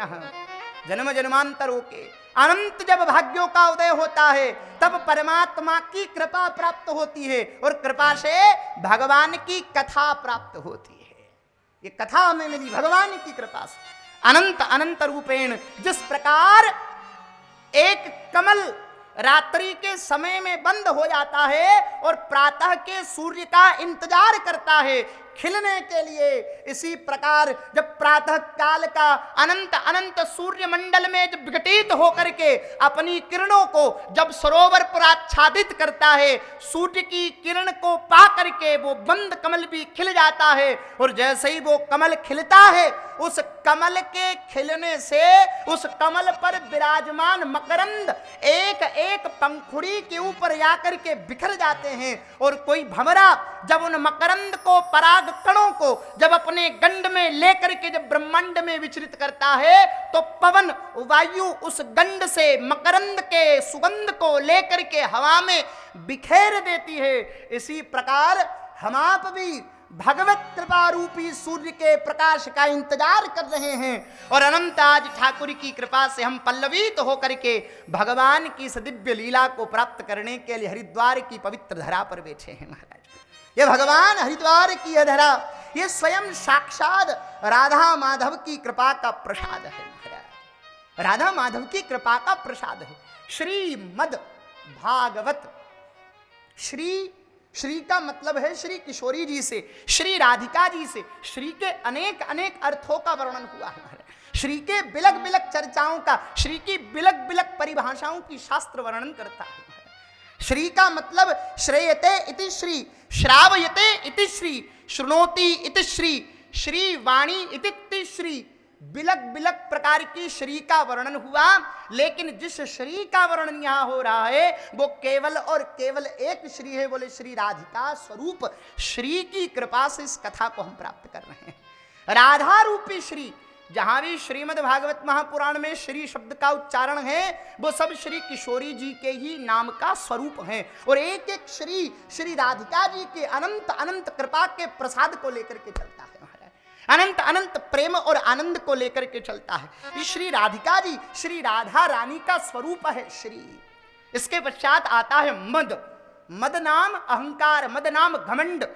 Speaker 2: जन्म जन्मांतरों के अनंत जब भाग्यों का उदय होता है तब परमात्मा की कृपा प्राप्त होती है, और कृपा से भगवान की कथा प्राप्त होती है। ये कथा हमें मिली भगवान की कृपा से अनंत अनंत रूपेण। जिस प्रकार एक कमल रात्रि के समय में बंद हो जाता है और प्रातः के सूर्य का इंतजार करता है खिलने के लिए, इसी प्रकार जब प्रातः काल का अनंत अनंत सूर्य मंडल में जब विघटित होकर के अपनी किरणों को जब सरोवर पर आच्छादित करता है, सूर्य की किरण को पा करके वो बंद कमल भी खिल जाता है। और जैसे ही वो कमल खिलता है, उस कमल के खिलने से उस कमल पर विराजमान मकरंद एक एक पंखुड़ी के ऊपर जाकर के बिखर जाते हैं। और कोई भंवरा जब उन मकरंद को, पराग कणों को जब अपने गंड में लेकर के जब ब्रह्मांड में विचरित करता है, तो पवन वायु उस गंड से मकरंद के सुगंध को लेकर के हवा में बिखेर देती है। इसी प्रकार हम आप भी भगवत कृपा रूपी सूर्य के प्रकाश का इंतजार कर रहे हैं, और अनंत आज ठाकुर की कृपा से हम पल्लवित होकर के भगवान की इस दिव्य लीला को प्राप्त करने के लिए हरिद्वार की पवित्र धरा पर बैठे हैं महाराज। ये भगवान हरिद्वार की यह धरा, ये स्वयं साक्षात राधा माधव की कृपा का प्रसाद है महाराज। राधा माधव की कृपा का प्रसाद है। श्रीमद भागवत, श्री का मतलब है श्री किशोरी जी से, श्री राधिका जी से श्री के अनेक अनेक अर्थों का वर्णन हुआ है। श्री के बिलक बिलक चर्चाओं का, श्री की बिलक बिलक परिभाषाओं की शास्त्र वर्णन करता है। श्री का मतलब श्रेयते इति श्री, श्रावयते इति श्री, श्रुणोति इति श्री, श्री वाणी इति श्री। बिलक बिलक प्रकार की श्री का वर्णन हुआ, लेकिन जिस श्री का वर्णन यहां हो रहा है वो केवल और केवल एक श्री है, बोले श्री राधिका स्वरूप श्री की कृपा से इस कथा को हम प्राप्त कर रहे हैं। राधा रूपी श्री, जहां भी श्रीमद् भागवत महापुराण में श्री शब्द का उच्चारण है वो सब श्री किशोरी जी के ही नाम का स्वरूप है, और एक एक श्री श्री राधिका जी के अनंत अनंत कृपा के प्रसाद को लेकर के चलता है महाराज, अनंत अनंत प्रेम और आनंद को लेकर के चलता है। ये श्री राधिका जी श्री राधा रानी का स्वरूप है श्री। इसके पश्चात आता है मद। मद नाम अहंकार, मद नाम घमंड।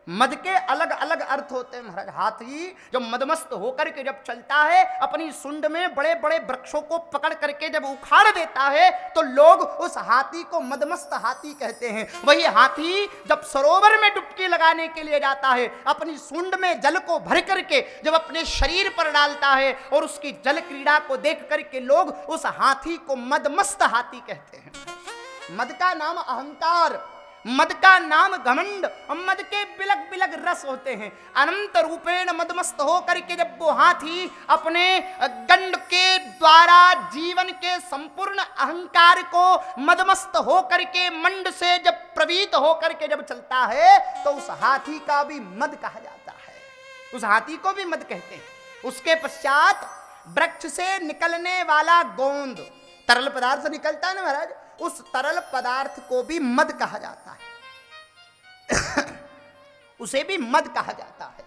Speaker 2: मद के अलग अलग अर्थ होते हैं महाराज। हाथी जब मदमस्त होकर के जब चलता है, अपनी सुंड में बड़े बड़े वृक्षों को पकड़ करके जब उखाड़ देता है तो लोग उस हाथी को मदमस्त हाथी कहते हैं। वही हाथी जब सरोवर में डुबकी लगाने के लिए जाता है, अपनी सुंड में जल को भर करके जब अपने शरीर पर डालता है और उसकी जल क्रीड़ा को देख करके लोग उस हाथी को मदमस्त हाथी कहते हैं। मद का नाम अहंकार, मद का नाम घमंड और मद के बिलग बिलग रस होते हैं। अनंत रूपेण मदमस्त हो करके जब वो हाथी अपने गंड के द्वारा जीवन के संपूर्ण अहंकार को मदमस्त हो करके मंड से जब प्रवीत हो करके जब चलता है तो उस हाथी का भी मद कहा जाता है, उस हाथी को भी मद कहते हैं। उसके पश्चात वृक्ष से निकलने वाला गोंद, तरल पदार्थ से निकलता है ना महाराज, उस तरल पदार्थ को भी मद कहा जाता है उसे भी मद कहा जाता है।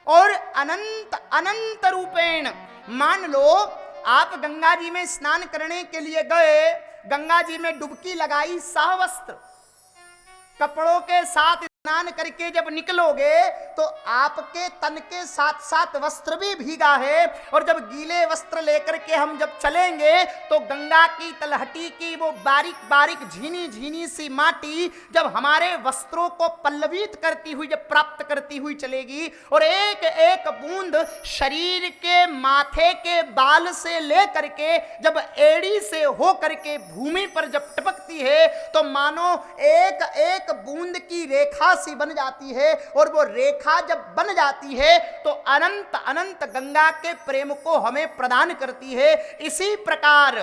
Speaker 2: और अनंत अनंत रूपेण, मान लो आप गंगा जी में स्नान करने के लिए गए, गंगा जी में डुबकी लगाई, सहवस्त्र कपड़ों के साथ स्नान करके जब निकलोगे तो आपके तन के साथ साथ वस्त्र भी भीगा है। और जब गीले वस्त्र लेकर के हम जब चलेंगे तो गंगा की तलहटी की वो बारीक बारीक झीनी झीनी सी माटी जब हमारे वस्त्रों को पल्लवित करती हुई जब प्राप्त करती हुई चलेगी और एक एक बूंद शरीर के माथे के बाल से लेकर के जब एड़ी से हो करके भूमि पर जब टपकती है तो मानो एक एक बूंद की रेखा सी बन जाती है। और वो रेखा जब बन जाती है तो अनंत अनंत गंगा के प्रेम को हमें प्रदान करती है। इसी प्रकार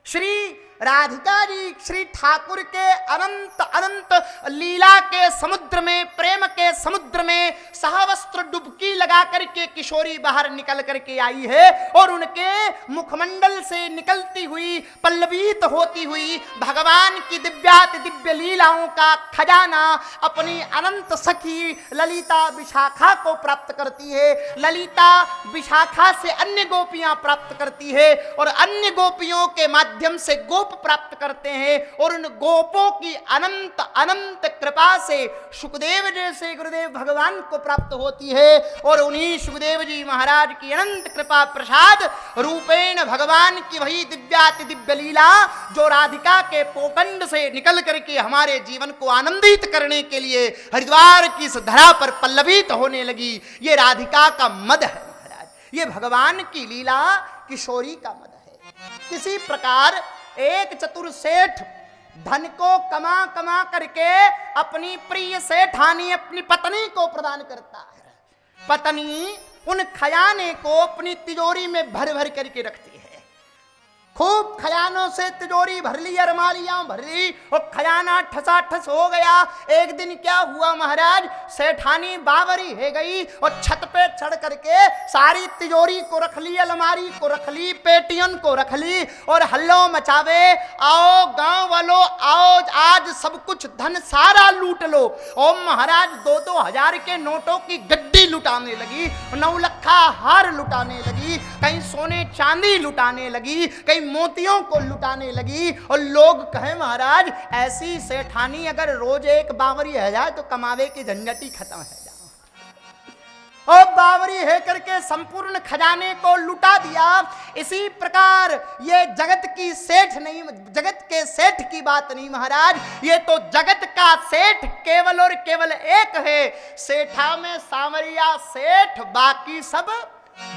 Speaker 2: श्री राधिका जी श्री ठाकुर के अनंत अनंत लीला के समुद्र में, प्रेम के समुद्र में सहवस्त्र डुबकी लगा करके किशोरी बाहर निकल करके आई है और उनके मुखमंडल से निकलती हुई पल्लवित होती हुई भगवान की दिव्याति दिव्य लीलाओं का खजाना अपनी अनंत सखी ललिता विशाखा को प्राप्त करती है। ललिता विशाखा से अन्य गोपियां प्राप्त करती है और अन्य गोपियों के माध्यम से गोप प्राप्त करते हैं और उन गोपों की अनंत अनंत कृपा से सुखदेव जैसे गुरुदेव भगवान को प्राप्त होती है। और उन्हीं सुखदेव जी महाराज की अनंत कृपा प्रसाद रूपेण भगवान की वही दिव्याति दिव्य लीला जो राधिका के पोकंड से निकल करके हमारे जीवन को आनंदित करने के लिए हरिद्वार की इस धरा पर पल्लवित होने लगी। ये राधिका का मद है महाराज, ये भगवान की लीला किशोरी का मद है। किसी प्रकार एक चतुर सेठ धन को कमा कमा करके अपनी प्रिय सेठानी अपनी पत्नी को प्रदान करता है। पत्नी उन खजाने को अपनी तिजोरी में भर भर करके रखती है। खूब खजानों से तिजोरी भर ली, अरमालियां भर ली और खजाना ठसाठस हो गया। एक दिन क्या हुआ महाराज, सेठानी बावरी है गई और छत पे चढ़ करके सारी तिजोरी को रख ली, अलमारी को रख ली, पेटियन को रख ली और हल्लो मचावे, आओ गांव वालों आओ, आज सब कुछ धन सारा लूट लो। और महाराज 2-2 हजार के नोटों की गड्डी लुटाने लगी, 9 लखा हार लुटाने लगी, कहीं सोने चांदी लुटाने लगी, कहीं मोतियों को लुटाने लगी। और लोग कहे महाराज ऐसी सेठानी अगर रोज एक बावरी है जाए तो कमावे की झंझट ही खत्म है जाओ। और बावरी है करके संपूर्ण खजाने को लुटा दिया। इसी प्रकार ये जगत की सेठ नहीं, जगत के सेठ की बात नहीं महाराज, ये तो जगत का सेठ केवल और केवल एक है। सेठा में सांवरिया सेठ, बाकी सब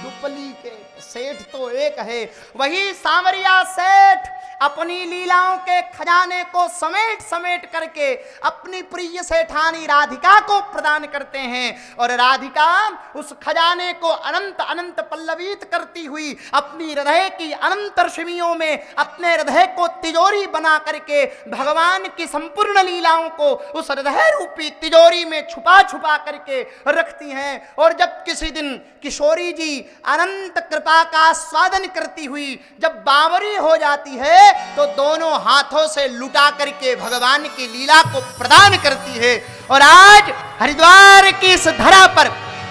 Speaker 2: डुप्लीकेट। सेठ तो एक है, वही सांवरिया सेठ अपनी लीलाओं के खजाने को समेट समेट करके अपनी प्रिय सेठानी राधिका को प्रदान करते हैं। और राधिका उस खजाने को अनंत अनंत पल्लवित करती हुई अपनी हृदय की अनंत रश्मियों में अपने हृदय को तिजोरी बना करके भगवान की संपूर्ण लीलाओं को उस हृदय रूपी तिजोरी में छुपा छुपा करके रखती हैं। और जब किसी दिन किशोरी जी अनंत कृपा का आस्वादन करती हुई जब बावरी हो जाती है तो दोनों हाथों से लुटा करके भगवान की लीला को प्रदान करती है। और आज हरिद्वार की इस धरा पर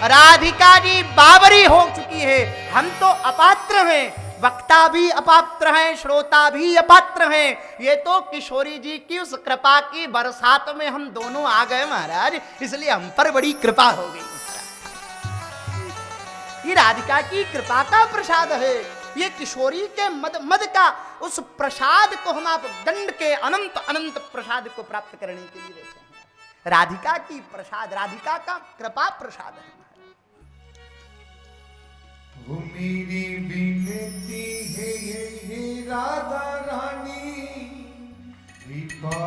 Speaker 2: राधिका जी बावरी हो चुकी है। हम तो अपात्र हैं, वक्ता भी अपात्र हैं, श्रोता भी अपात्र हैं। ये तो किशोरी जी की उस कृपा की बरसात में हम दोनों आ गए महाराज, इसलिए हम पर बड़ी कृपा हो गई। ये राधिका की कृपा का प्रसाद है। ये किशोरी के मद का उस प्रसाद को हम आप दंड के अनंत अनंत प्रसाद को प्राप्त करने के लिए बैठे हैं। राधिका की प्रसाद, राधिका का कृपा प्रसाद है।
Speaker 3: वो मेरी विनती है ये राधा रानी कृपा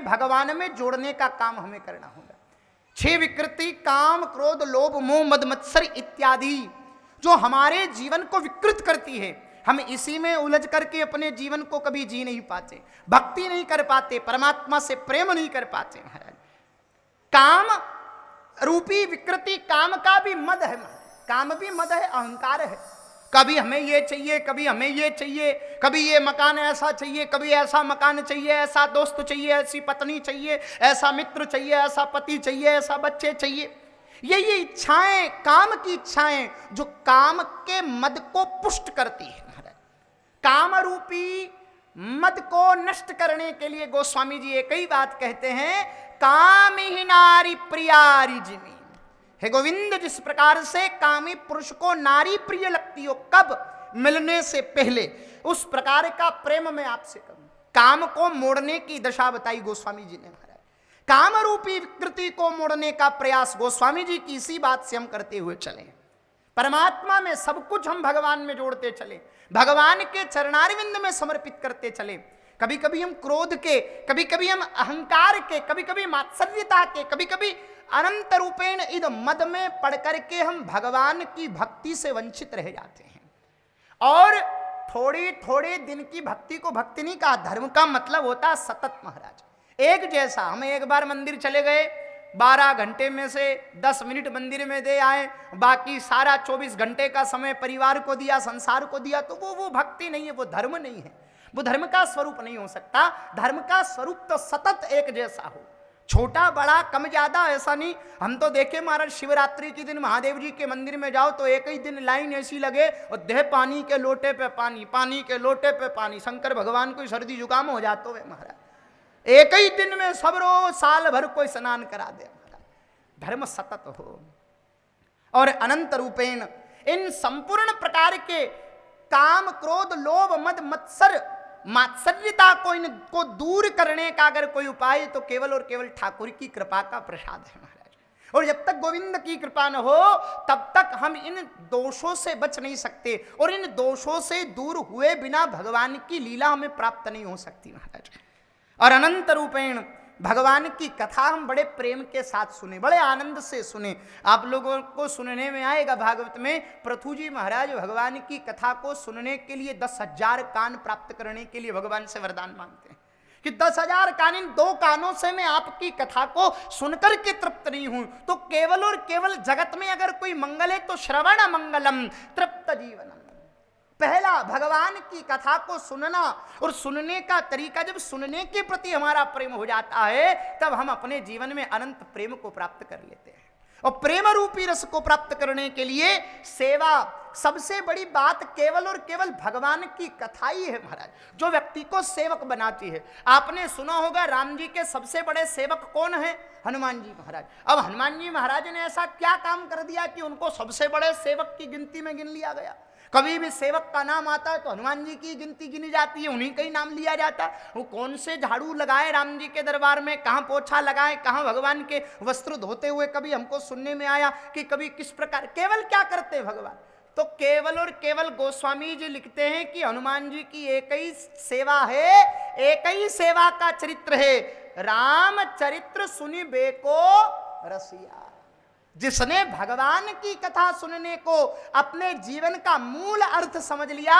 Speaker 2: भगवान में जोड़ने का काम हमें करना होगा। 6 विकृति काम क्रोध लोभ मोह मद मत्सर इत्यादि जो हमारे जीवन को विकृत करती है, हम इसी में उलझ करके अपने जीवन को कभी जी नहीं पाते, भक्ति नहीं कर पाते, परमात्मा से प्रेम नहीं कर पाते महाराज। काम रूपी विकृति, काम का भी मद है, काम भी मद है, अहंकार है। कभी हमें ये चाहिए, कभी हमें ये चाहिए, कभी ये मकान ऐसा चाहिए, कभी ऐसा मकान चाहिए, ऐसा दोस्त चाहिए, ऐसी पत्नी चाहिए, ऐसा मित्र चाहिए, ऐसा पति चाहिए, ऐसा बच्चे चाहिए। ये इच्छाएं, काम की इच्छाएं जो काम के मद को पुष्ट करती है महाराज। काम रूपी मद को नष्ट करने के लिए गोस्वामी जी एक ही बात कहते हैं, काम ही नारी प्रियारी जिमी। हे गोविंद, जिस प्रकार से कामी पुरुष को नारी प्रिय लगती हो कब, मिलने से पहले, उस प्रकार का प्रेम मैं आपसे करूं। काम को मोड़ने की दशा बताई गोस्वामी जी ने महाराज। काम रूपी विकृति को मोड़ने का प्रयास गोस्वामी जी की इसी बात से हम करते हुए चले। परमात्मा में सब कुछ हम भगवान में जोड़ते चले, भगवान के चरणारविंद में समर्पित करते चले। कभी कभी हम क्रोध के, कभी कभी हम अहंकार के, कभी कभी मात्सर्यता के, कभी कभी अनंत रूपेण इद मद में पढ़ करके हम भगवान की भक्ति से वंचित रह जाते हैं। और थोड़ी थोड़ी दिन की भक्ति को भक्ति नहीं कहा, धर्म का मतलब होता सतत महाराज, एक जैसा। हम एक बार मंदिर चले गए, 12 घंटे में से 10 मिनट मंदिर में दे आए, बाकी सारा 24 घंटे का समय परिवार को दिया, संसार को दिया, तो वो भक्ति नहीं है, वो धर्म नहीं है, वो धर्म का स्वरूप नहीं हो सकता। धर्म का स्वरूप तो सतत एक जैसा हो, छोटा बड़ा कम ज्यादा ऐसा नहीं। हम तो देखे महाराज, शिवरात्रि के दिन महादेव जी के मंदिर में जाओ तो एक ही दिन लाइन ऐसी लगे और देह पानी के लोटे पे पानी, पानी के लोटे पे पानी। शंकर भगवान को सर्दी जुकाम हो जाते हुए महाराज, एक ही दिन में सब रोज साल भर कोई स्नान करा दे महाराज। धर्म सतत हो और अनंत रूपेण इन संपूर्ण प्रकार के काम क्रोध लोभ मद मत्सर मात्सर्यता को, इनको दूर करने का अगर कोई उपाय तो केवल और केवल ठाकुर की कृपा का प्रसाद है महाराज। और जब तक गोविंद की कृपा न हो तब तक हम इन दोषों से बच नहीं सकते, और इन दोषों से दूर हुए बिना भगवान की लीला हमें प्राप्त नहीं हो सकती महाराज। और अनंत रूपेण भगवान की कथा हम बड़े प्रेम के साथ सुने, बड़े आनंद से सुने। आप लोगों को सुनने में आएगा भागवत में, पृथु जी महाराज भगवान की कथा को सुनने के लिए 10,000 कान प्राप्त करने के लिए भगवान से वरदान मांगते हैं कि 10,000 कान, इन 2 कानों से मैं आपकी कथा को सुनकर के तृप्त नहीं हूं। तो केवल और केवल जगत में अगर कोई मंगल है तो श्रवण मंगलम तृप्त जीवनम। पहला भगवान की कथा को सुनना, और सुनने का तरीका, जब सुनने के प्रति हमारा प्रेम हो जाता है तब हम अपने जीवन में अनंत प्रेम को प्राप्त कर लेते हैं। और प्रेम रूपी रस को प्राप्त करने के लिए सेवा, सबसे बड़ी बात केवल और केवल भगवान की कथा ही है महाराज, जो व्यक्ति को सेवक बनाती है। आपने सुना होगा राम जी के सबसे बड़े सेवक कौन है? हनुमान जी महाराज। अब हनुमान जी महाराज ने ऐसा क्या काम कर दिया कि उनको सबसे बड़े सेवक की गिनती में गिन लिया गया? कभी भी सेवक का नाम आता है तो हनुमान जी की गिनती गिनी जाती है, उन्हीं का ही नाम लिया जाता है। वो कौन से झाड़ू लगाए राम जी के दरबार में, कहाँ पोछा लगाए, कहाँ भगवान के वस्त्र धोते हुए कभी हमको सुनने में आया कि कभी किस प्रकार, केवल क्या करते भगवान? तो केवल और केवल गोस्वामी जी लिखते हैं कि हनुमान जी की एक ही सेवा है, एक ही सेवा का चरित्र है, राम चरित्र सुनि बेको रसिया। जिसने भगवान की कथा सुनने को अपने जीवन का मूल अर्थ समझ लिया,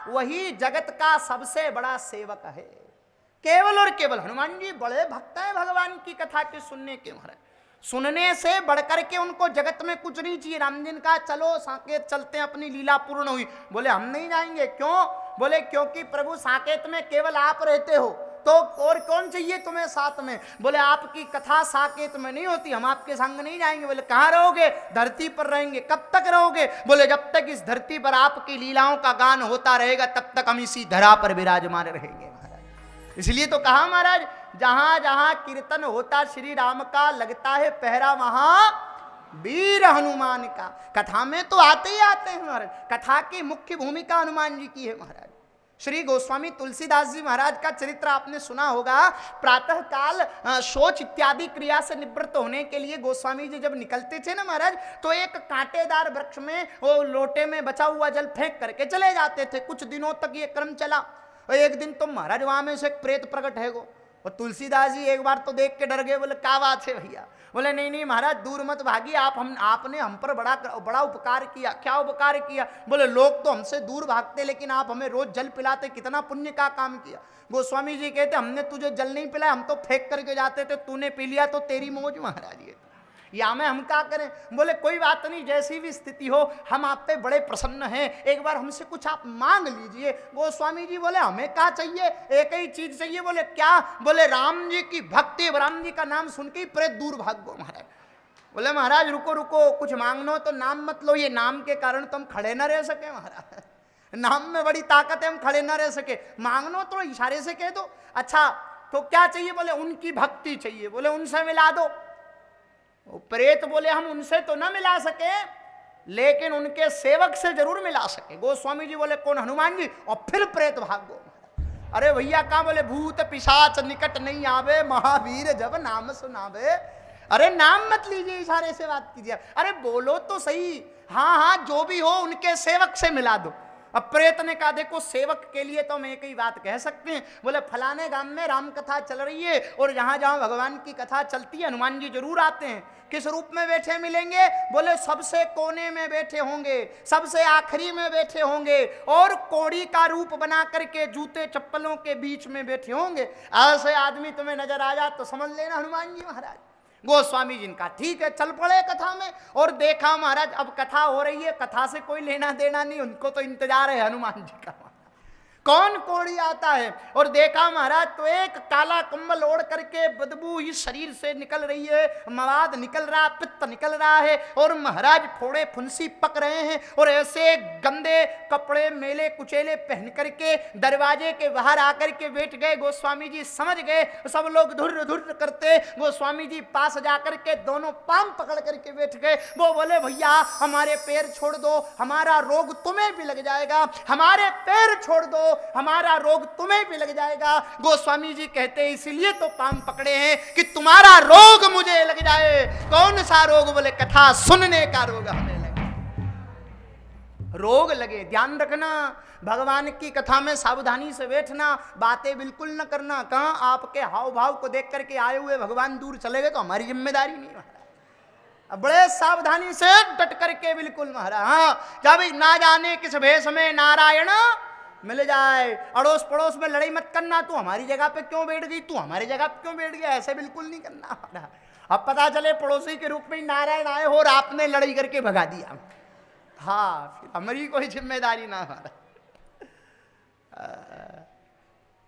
Speaker 2: वही जगत का सबसे बड़ा सेवक है। केवल और केवल हनुमान जी बड़े भक्त हैं भगवान की कथा के सुनने के महाराज। सुनने से बढ़कर के उनको जगत में कुछ नहीं चाहिए। राम जी ने कहा चलो साकेत चलते हैं, अपनी लीला पूर्ण हुई। बोले हम नहीं जाएंगे। क्यों? बोले क्योंकि प्रभु साकेत में केवल आप रहते हो, तो और कौन चाहिए तुम्हें साथ में? बोले आपकी कथा साकेत में नहीं होती, हम आपके संग नहीं जाएंगे। बोले कहाँ रहोगे? धरती पर रहेंगे। कब तक रहोगे? बोले जब तक इस धरती पर आपकी लीलाओं का गान होता रहेगा तब तक हम इसी धरा पर विराजमान रहेंगे महाराज। इसलिए तो कहा महाराज, जहां जहां कीर्तन होता श्री राम का, लगता है पहरा वहां वीर हनुमान का। कथा में तो आते ही आते हैं महाराज, कथा की मुख्य भूमिका हनुमान जी की है महाराज। श्री गोस्वामी तुलसीदास जी महाराज का चरित्र आपने सुना होगा। प्रातः काल शौच इत्यादि क्रिया से निवृत्त होने के लिए गोस्वामी जी जब निकलते थे ना महाराज, तो एक कांटेदार वृक्ष में वो लोटे में बचा हुआ जल फेंक करके चले जाते थे। कुछ दिनों तक ये क्रम चला। और एक दिन तो महाराज वहां में से एक प्रेत प्रकट है गो, और तुलसीदास जी एक बार तो देख के डर गए, बोले क्या बात है भैया? बोले नहीं नहीं महाराज दूर मत भागिए, आपने हम पर बड़ा उपकार किया। क्या उपकार किया? बोले लोग तो हमसे दूर भागते लेकिन आप हमें रोज जल पिलाते, कितना पुण्य का काम किया। गोस्वामी जी कहते हमने तुझे जल नहीं पिलाया, हम तो फेंक करके जाते थे, तूने पी लिया तो तेरी मौज महाराज। ये या में हम क्या करें? बोले कोई बात नहीं, जैसी भी स्थिति हो हम आप पे बड़े प्रसन्न हैं, एक बार हमसे कुछ आप मांग लीजिए। गोस्वामी जी बोले हमें क्या चाहिए? एक ही चीज चाहिए। बोले क्या? बोले राम जी की भक्ति। राम जी का नाम सुन के प्रेत दूर भाग गो महाराज। बोले महाराज रुको रुको, कुछ मांगना हो तो नाम मत लो, ये नाम के कारण तो हम खड़े न रह सके महाराज, नाम में बड़ी ताकत है, हम खड़े न रह सके, मांगनो तो इशारे से कह दो। अच्छा तो क्या चाहिए? बोले उनकी भक्ति चाहिए। बोले उनसे मिला दो। प्रेत बोले हम उनसे तो न मिला सके लेकिन उनके सेवक से जरूर मिला सके। गोस्वामी जी बोले कौन? हनुमान जी। और फिर प्रेत भागो। अरे भैया कहाँ? बोले भूत पिशाच निकट नहीं आवे, महावीर जब नाम सुनावे। अरे नाम मत लीजिए, इशारे से बात कीजिए। अरे बोलो तो सही। हाँ हाँ जो भी हो उनके सेवक से मिला दो। अब प्रेत ने कहा देखो सेवक के लिए तो हम एक ही बात कह सकते हैं। बोले फलाने गांव में राम कथा चल रही है और जहां जहां भगवान की कथा चलती है हनुमान जी जरूर आते हैं। किस रूप में बैठे मिलेंगे? बोले सबसे कोने में बैठे होंगे, सबसे आखिरी में बैठे होंगे और कोड़ी का रूप बना करके जूते चप्पलों के बीच में बैठे होंगे। ऐसे आदमी तुम्हें नजर आ जाए तो समझ लेना हनुमान जी महाराज। गोस्वामी जी का ठीक है, चल पड़े कथा में और देखा महाराज अब कथा हो रही है, कथा से कोई लेना देना नहीं, उनको तो इंतजार है हनुमान जी का कौन कोड़ी आता है। और देखा महाराज तो एक काला कंबल ओढ़ करके बदबू ही शरीर से निकल रही है, मवाद निकल रहा, पित्त निकल रहा है और महाराज फोड़े फुंसी पक रहे हैं और ऐसे गंदे कपड़े मेले कुचेले पहन करके दरवाजे के बाहर आकर के बैठ गए। गोस्वामी जी समझ गए, सब लोग धुर्र धुर्र करते गोस्वामी जी पास जाकर के दोनों पांव पकड़ करके बैठ गए। वो बोले भैया हमारे पैर छोड़ दो, हमारा रोग तुम्हें भी लग जाएगा, हमारे पैर छोड़ दो हमारा रोग तुम्हें भी लग जाएगा। गोस्वामी जी कहते हैं इसलिए तो पांव पकड़े हैं कि तुम्हारा रोग मुझे लग जाए। कौन सा रोग? बोले कथा सुनने का रोग हमें लगे। रोग लगे, ध्यान रखना, भगवान की कथा में सावधानी से बैठना, बातें बिल्कुल न करना। कहां आपके हाव भाव को देख करके आए हुए भगवान दूर चले गए तो हमारी जिम्मेदारी नहीं महाराज। बड़े सावधानी से डट करके बिल्कुल महाराज। हाँ जब ना जाने किस भेष में नारायण मिल जाए, अड़ोस पड़ोस में लड़ाई मत करना, तू हमारी जगह पे क्यों बैठ गई, तू हमारी जगह पे क्यों बैठ गया, ऐसे बिल्कुल नहीं करना। अब पता चले पड़ोसी के रूप में नारायण आए हो और आपने लड़ाई करके भगा दिया, हाँ फिर हमारी कोई जिम्मेदारी ना हमारा।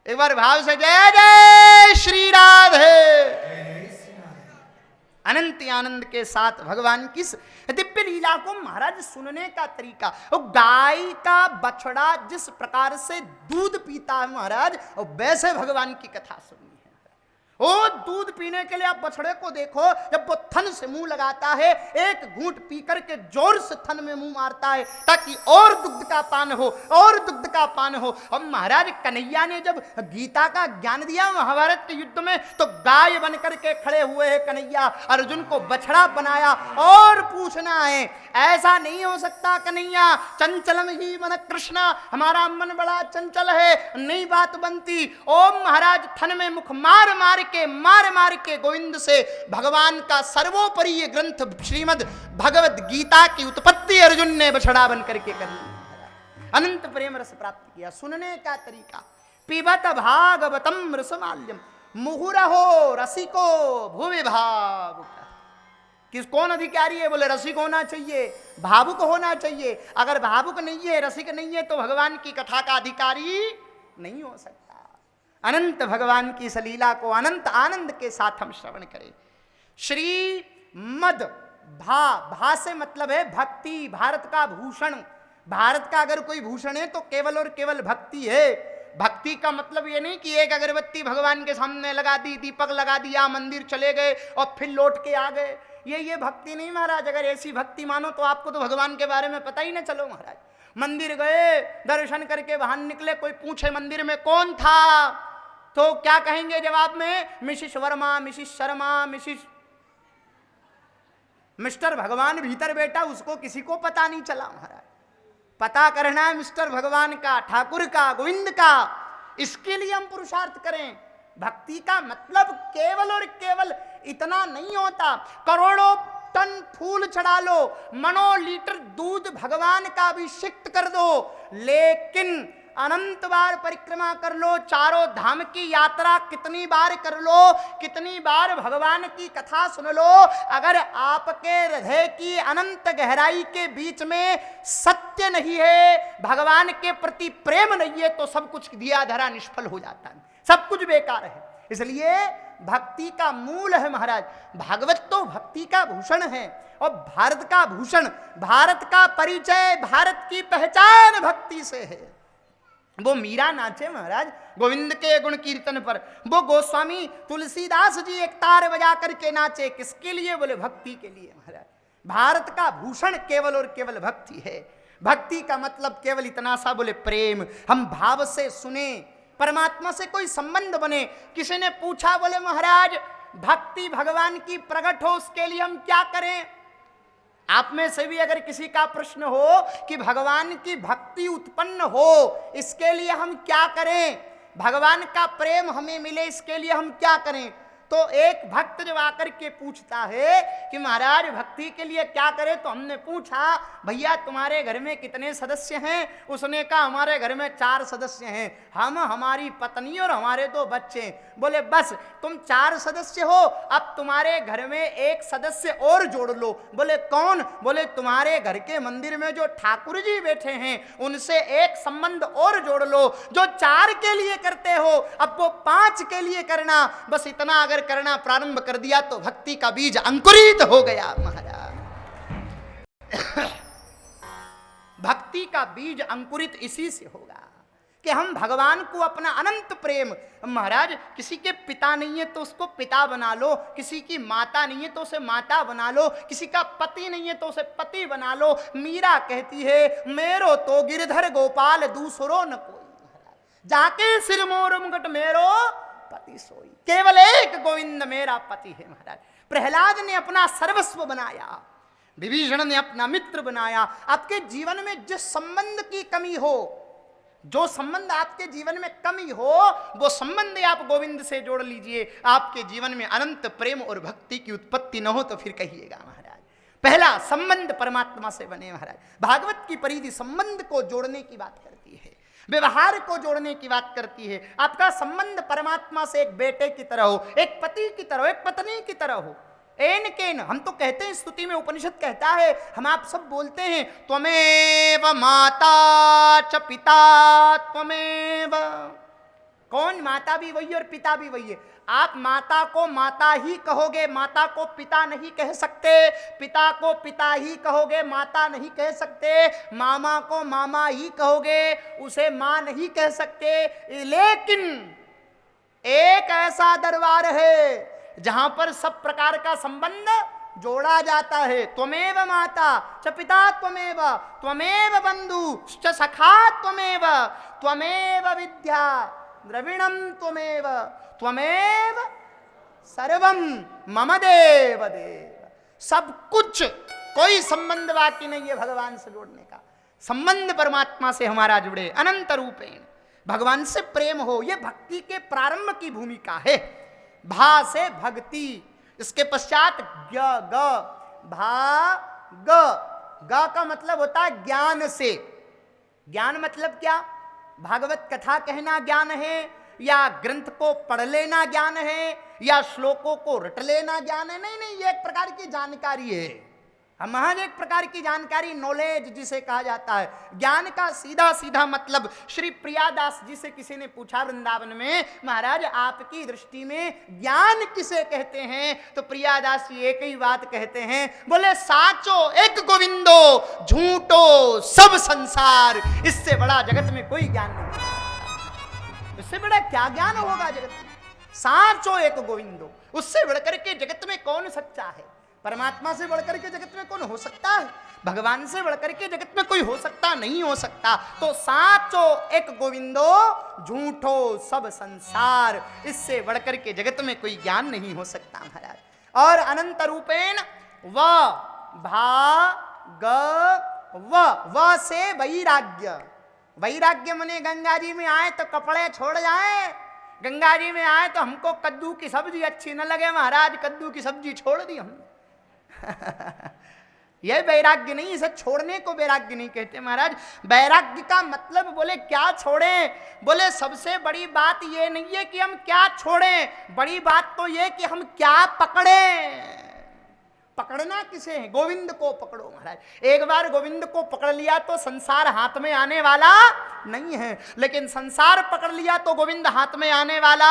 Speaker 2: एक बार भाव से जय जय श्री राधे। अनंत आनंद के साथ भगवान की दिव्य लीला को महाराज सुनने का तरीका, और गाय का बछड़ा जिस प्रकार से दूध पीता है महाराज, और वैसे भगवान की कथा सुननी है। वो दूध पीने के लिए आप बछड़े को देखो, जब वो थन से मुंह लगाता है, एक घूंट पी करके जोर से थन में मुंह मारता है ताकि और दुग्ध का पान हो, और दुग्ध का पान हो। और महाराज कन्हैया ने जब गीता का ज्ञान दिया महाभारत के युद्ध में, तो गाय बन करके खड़े हुए हैं कन्हैया, अर्जुन को बछड़ा बनाया। और पूछना है ऐसा नहीं हो सकता कन्हैया, चंचलम ही मन कृष्णा, हमारा मन बड़ा चंचल है, नहीं बात बनती। ओम महाराज थन में मुख मार मार के गोविंद से भगवान का सर्वोपरि ये ग्रंथ श्रीमद् भगवद गीता की उत्पत्ति अर्जुन ने बछड़ा बन करके कर ली। अनंत प्रेम रस प्राप्त किया। सुनने का तरीका, पिबत भागवतम रसमाल्यम मुहुरहो रसिको भुवि भावुक। किस कौन अधिकारी है? बोले रसिक होना चाहिए, भावुक होना चाहिए। अगर भावुक नहीं है, रसिक नहीं है, तो भगवान की कथा का अधिकारी नहीं हो सकता। अनंत भगवान की सलीला को अनंत आनंद के साथ हम श्रवण करें। श्री मद भा से मतलब है भक्ति, भारत का भूषण। भारत का अगर कोई भूषण है तो केवल और केवल भक्ति है। भक्ति का मतलब ये नहीं कि एक अगरबत्ती भगवान के सामने लगा दी, दीपक लगा दिया, मंदिर चले गए और फिर लौट के आ गए, ये भक्ति नहीं महाराज। अगर ऐसी भक्ति मानो तो आपको तो भगवान के बारे में पता ही ना चलो महाराज। मंदिर गए, दर्शन करके बाहर निकले, कोई पूछे मंदिर में कौन था, तो क्या कहेंगे जवाब में? Mrs Verma, Mrs Sharma, mister भगवान भीतर बैठा, उसको किसी को पता नहीं चला महाराज। पता करना है मिस्टर भगवान का, ठाकुर का, गोविंद का, इसके लिए हम पुरुषार्थ करें। भक्ति का मतलब केवल और केवल इतना नहीं होता, करोड़ों टन फूल चढ़ा लो, मनो लीटर दूध भगवान का अभिषेक कर दो, लेकिन अनंत बार परिक्रमा कर लो, चारों धाम की यात्रा कितनी बार कर लो, कितनी बार भगवान की कथा सुन लो, अगर आपके हृदय की अनंत गहराई के बीच में सत्य नहीं है, भगवान के प्रति प्रेम नहीं है, तो सब कुछ दिया धरा निष्फल हो जाता है, सब कुछ बेकार है। इसलिए भक्ति का मूल है महाराज, भागवत तो भक्ति का भूषण है और भारत का भूषण, भारत का परिचय, भारत की पहचान भक्ति से है। वो मीरा नाचे महाराज गोविंद के गुण कीर्तन पर, वो गोस्वामी तुलसीदास जी एक तार बजा करके नाचे, किसके लिए? बोले भक्ति के लिए महाराज। भारत का भूषण केवल और केवल भक्ति है। भक्ति का मतलब केवल इतना सा, बोले प्रेम, हम भाव से सुने, परमात्मा से कोई संबंध बने। किसी ने पूछा, बोले महाराज भक्ति भगवान की प्रकट हो, उसके लिए हम क्या करें? आप में से भी अगर किसी का प्रश्न हो कि भगवान की भक्ति उत्पन्न हो, इसके लिए हम क्या करें, भगवान का प्रेम हमें मिले, इसके लिए हम क्या करें, तो एक भक्त जब आकर के पूछता है कि महाराज भक्ति के लिए क्या करें, तो हमने पूछा भैया तुम्हारे घर में कितने सदस्य हैं? उसने कहा हमारे घर में 4 सदस्य हैं, हम, हमारी पत्नी और हमारे 2 बच्चे। बोले बस तुम 4 सदस्य हो, अब तुम्हारे घर में एक सदस्य और जोड़ लो। बोले कौन? बोले तुम्हारे घर के मंदिर में जो ठाकुर जी बैठे हैं उनसे एक संबंध और जोड़ लो, जो 4 के लिए करते हो अब वो 5 के लिए करना। बस इतना अगर करना प्रारंभ कर दिया तो भक्ति का बीज अंकुरित हो गया महाराज। भक्ति का बीज अंकुरित इसी से होगा कि हम भगवान को अपना अनंत प्रेम, महाराज किसी के पिता नहीं है तो उसको पिता बना लो, किसी की माता नहीं है तो उसे माता बना लो, किसी का पति नहीं है तो उसे पति बना लो। मीरा कहती है मेरो तो गिरधर गोपाल दूसरो न कोई, जाके सिर मोर मुकुट मेरो पति सोई, केवल एक गोविंद मेरा पति है महाराज। प्रहलाद ने अपना सर्वस्व बनाया, विभीषण ने अपना मित्र बनाया। आपके जीवन में जिस संबंध की कमी हो, जो संबंध आपके जीवन में कमी हो, वो संबंध आप गोविंद से जोड़ लीजिए, आपके जीवन में अनंत प्रेम और भक्ति की उत्पत्ति न हो तो फिर कहिएगा महाराज। पहला संबंध परमात्मा से बने महाराज। भागवत की परिधि संबंध को जोड़ने की बात करती है, व्यवहार को जोड़ने की बात करती है। आपका संबंध परमात्मा से एक बेटे की तरह हो, एक पति की तरह हो, एक पत्नी की तरह हो। एन केन, हम तो कहते हैं स्तुति में, उपनिषद कहता है, हम आप सब बोलते हैं त्वमेव माता च पिता त्वमेव। कौन? माता भी वही और पिता भी वही है। आप माता को माता ही कहोगे, माता को पिता नहीं कह सकते, पिता को पिता ही कहोगे, माता नहीं कह सकते, मामा को मामा ही कहोगे, उसे माँ नहीं कह सकते। लेकिन एक ऐसा दरबार है जहां पर सब प्रकार का संबंध जोड़ा जाता है। त्वमेव माता च पिता त्वमेव, त्वमेव बंधु च सखा त्वमेव, त्वमेव विद्या द्रविणम त्वमेव, त्वमेव सर्वम मम देव देव। सब कुछ, कोई संबंध बाकी नहीं है भगवान से जोड़ने का। संबंध परमात्मा से हमारा जुड़े अनंत रूपेण, भगवान से प्रेम हो, यह भक्ति के प्रारंभ की भूमिका है। भा से भक्ति, इसके पश्चात ग, भा ग का मतलब होता है ज्ञान से। ज्ञान मतलब क्या? भागवत कथा कहना ज्ञान है, या ग्रंथ को पढ़ लेना ज्ञान है, या श्लोकों को रट लेना ज्ञान है? नहीं नहीं, ये एक प्रकार की जानकारी है। महज एक प्रकार की जानकारी, नॉलेज जिसे कहा जाता है। ज्ञान का सीधा सीधा मतलब, श्री प्रियादास जी से किसी ने पूछा वृंदावन में, महाराज आपकी दृष्टि में ज्ञान किसे कहते हैं? तो प्रियादास जी एक ही बात कहते हैं, बोले साचो एक गोविंदो, झूठो सब संसार। इससे बड़ा जगत में कोई ज्ञान नहीं, इससे बड़ा क्या ज्ञान होगा जगत में? साचो एक गोविंदो, उससे बढ़कर के जगत में कौन सच्चा है? परमात्मा से बढ़कर के जगत में कौन हो सकता है? भगवान से बढ़कर के जगत में कोई हो सकता नहीं हो सकता। तो साचो एक गोविंदो, झूठो सब संसार। इससे बढ़कर के जगत में कोई ज्ञान नहीं हो सकता महाराज। और अनंत रूपेण व भा ग व से वैराग्य। वैराग्य मने गंगा जी में आए तो कपड़े छोड़ जाए, गंगा जी में आए तो हमको कद्दू की सब्जी अच्छी न लगे महाराज, कद्दू की सब्जी छोड़ दी हमने। यह वैराग्य नहीं, इसे छोड़ने को वैराग्य नहीं कहते महाराज। वैराग्य का मतलब बोले क्या छोड़ें, बोले सबसे बड़ी बात ये नहीं है कि हम क्या छोड़ें, बड़ी बात तो ये कि हम क्या पकड़ें। पकड़ना किसे है? गोविंद को पकड़ो महाराज। एक बार गोविंद को पकड़ लिया तो संसार हाथ में आने वाला नहीं है, लेकिन संसार पकड़ लिया तो गोविंद हाथ में आने वाला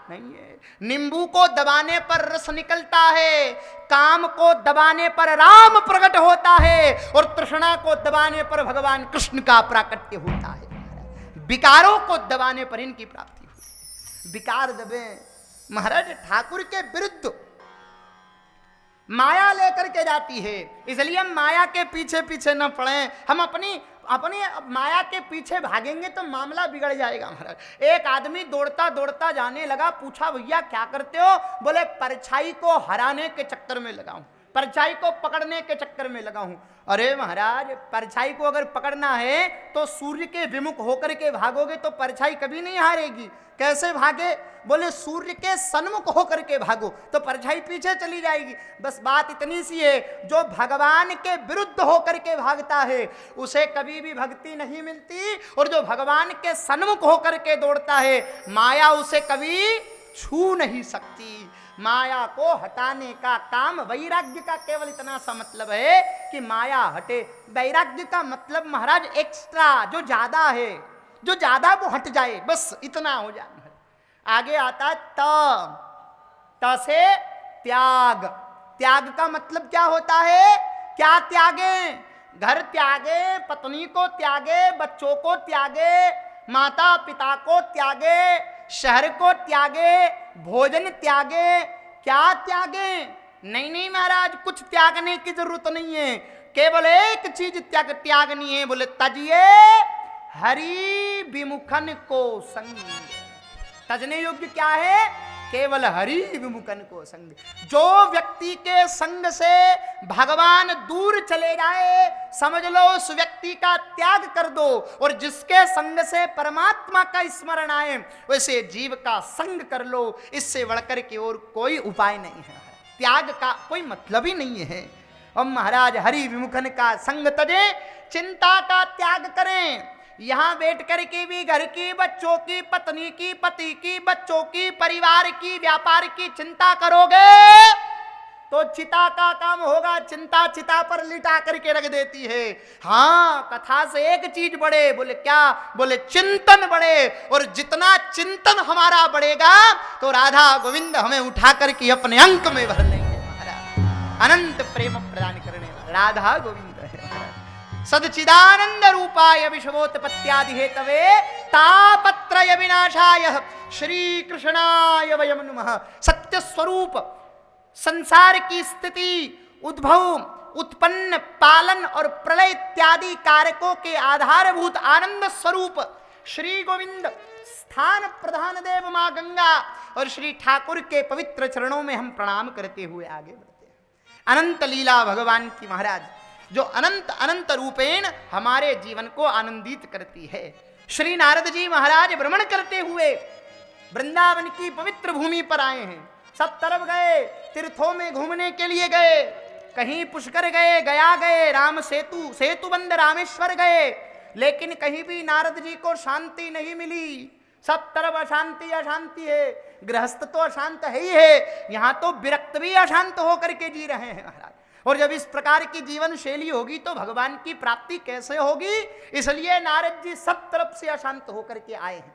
Speaker 2: नहीं है। नींबू को दबाने पर रस निकलता है, काम को दबाने पर राम प्रकट होता है, और तृष्णा को दबाने पर भगवान कृष्ण का प्राकट्य होता है। विकारों को दबाने पर इनकी प्राप्ति होती है। विकार दबे महाराज, ठाकुर के विरुद्ध माया लेकर के जाती है, इसलिए हम माया के पीछे पीछे न पड़े। हम अपनी माया के पीछे भागेंगे तो मामला बिगड़ जाएगा महाराज। एक आदमी दौड़ता दौड़ता जाने लगा, पूछा भैया क्या करते हो? बोले परछाई को हराने के चक्कर में लगा हूं, परछाई को पकड़ने के चक्कर में लगा हूं। अरे महाराज, परछाई को अगर पकड़ना है तो सूर्य के विमुख होकर के भागोगे तो परछाई कभी नहीं हारेगी। कैसे भागे? बोले सूर्य के सन्मुख होकर के भागो तो परछाई पीछे चली जाएगी। बस बात इतनी सी है, जो भगवान के विरुद्ध होकर के भागता है उसे कभी भी भक्ति नहीं मिलती, और जो भगवान के सन्मुख होकर के दौड़ता है माया उसे कभी छू नहीं सकती। माया को हटाने का काम, वैराग्य का केवल इतना सा मतलब है कि माया हटे। वैराग्य का मतलब महाराज एक्स्ट्रा, जो ज्यादा है, जो ज्यादा वो हट जाए, बस इतना हो जाए। आगे आता है त से त्याग। त्याग का मतलब क्या होता है? क्या त्यागे? घर त्यागे, पत्नी को त्यागे, बच्चों को त्यागे, माता पिता को त्यागे, शहर को त्यागे, भोजन त्यागे। क्या त्यागे? नहीं नहीं महाराज, कुछ त्यागने की जरूरत नहीं है, केवल एक चीज त्यागनी है। बोले तजिए हरि विमुखन को संग। तजने योग्य क्या है? केवल हरि विमुखन को संग। जो व्यक्ति के संग से भगवान दूर चले जाए, समझ लो उस व्यक्ति का त्याग कर दो, और जिसके संग से परमात्मा का स्मरण आए वैसे जीव का संग कर लो। इससे बढ़कर की और कोई उपाय नहीं है। त्याग का कोई मतलब ही नहीं है। और महाराज हरि विमुखन का संग तजे, चिंता का त्याग करें। यहां बैठ कर के भी घर की, बच्चों की, पत्नी की, पति की, बच्चों की, परिवार की, व्यापार की चिंता करोगे तो चिता का काम होगा। चिंता चिता पर लिटा करके रख देती है। हाँ, कथा से एक चीज बढ़े। बोले क्या? बोले चिंतन बढ़े, और जितना चिंतन हमारा बढ़ेगा तो राधा गोविंद हमें उठा करके अपने अंक में भर लेंगे महाराज। अनंत प्रेम प्रदान करने वाला राधा गोविंद है महाराज। सदचिदानंद रूपाय विश्वोत्पत्त्यादि हेतवे तापत्रय विनाशाय श्री कृष्णाय वयं नमः। सत्य स्वरूप संसार की स्थिति, उद्भव, उत्पन्न, पालन और प्रलय इत्यादि कारकों के आधारभूत आनंद स्वरूप श्री गोविंद, स्थान प्रधान देव मां गंगा और श्री ठाकुर के पवित्र चरणों में हम प्रणाम करते हुए आगे बढ़ते हैं। अनंत लीला भगवान की महाराज, जो अनंत अनंत रूपेण हमारे जीवन को आनंदित करती है। श्री नारद जी महाराज भ्रमण करते हुए वृंदावन की पवित्र भूमि पर आए हैं। सब तरफ गए, तीर्थों में घूमने के लिए गए, कहीं पुष्कर गए, गया गए, राम सेतु बंद रामेश्वर गए, लेकिन कहीं भी नारद जी को शांति नहीं मिली। सब तरफ अशांति अशांति है। गृहस्थ तो अशांत है ही है, यहाँ तो विरक्त भी अशांत होकर के जी रहे हैं महाराज। और जब इस प्रकार की जीवन शैली होगी तो भगवान की प्राप्ति कैसे होगी? इसलिए नारद जी सब तरफ से अशांत होकर के आए हैं।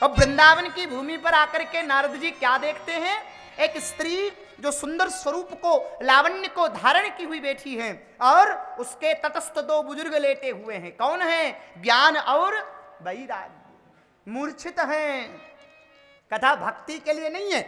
Speaker 2: अब वृंदावन की भूमि पर आकर के नारद जी क्या देखते हैं? एक स्त्री जो सुंदर स्वरूप को, लावण्य को धारण की हुई बैठी है, और उसके तटस्थ दो बुजुर्ग लेटे हुए हैं। कौन है? ज्ञान और वैराग्य। मूर्छित हैं। कथा भक्ति के लिए नहीं है।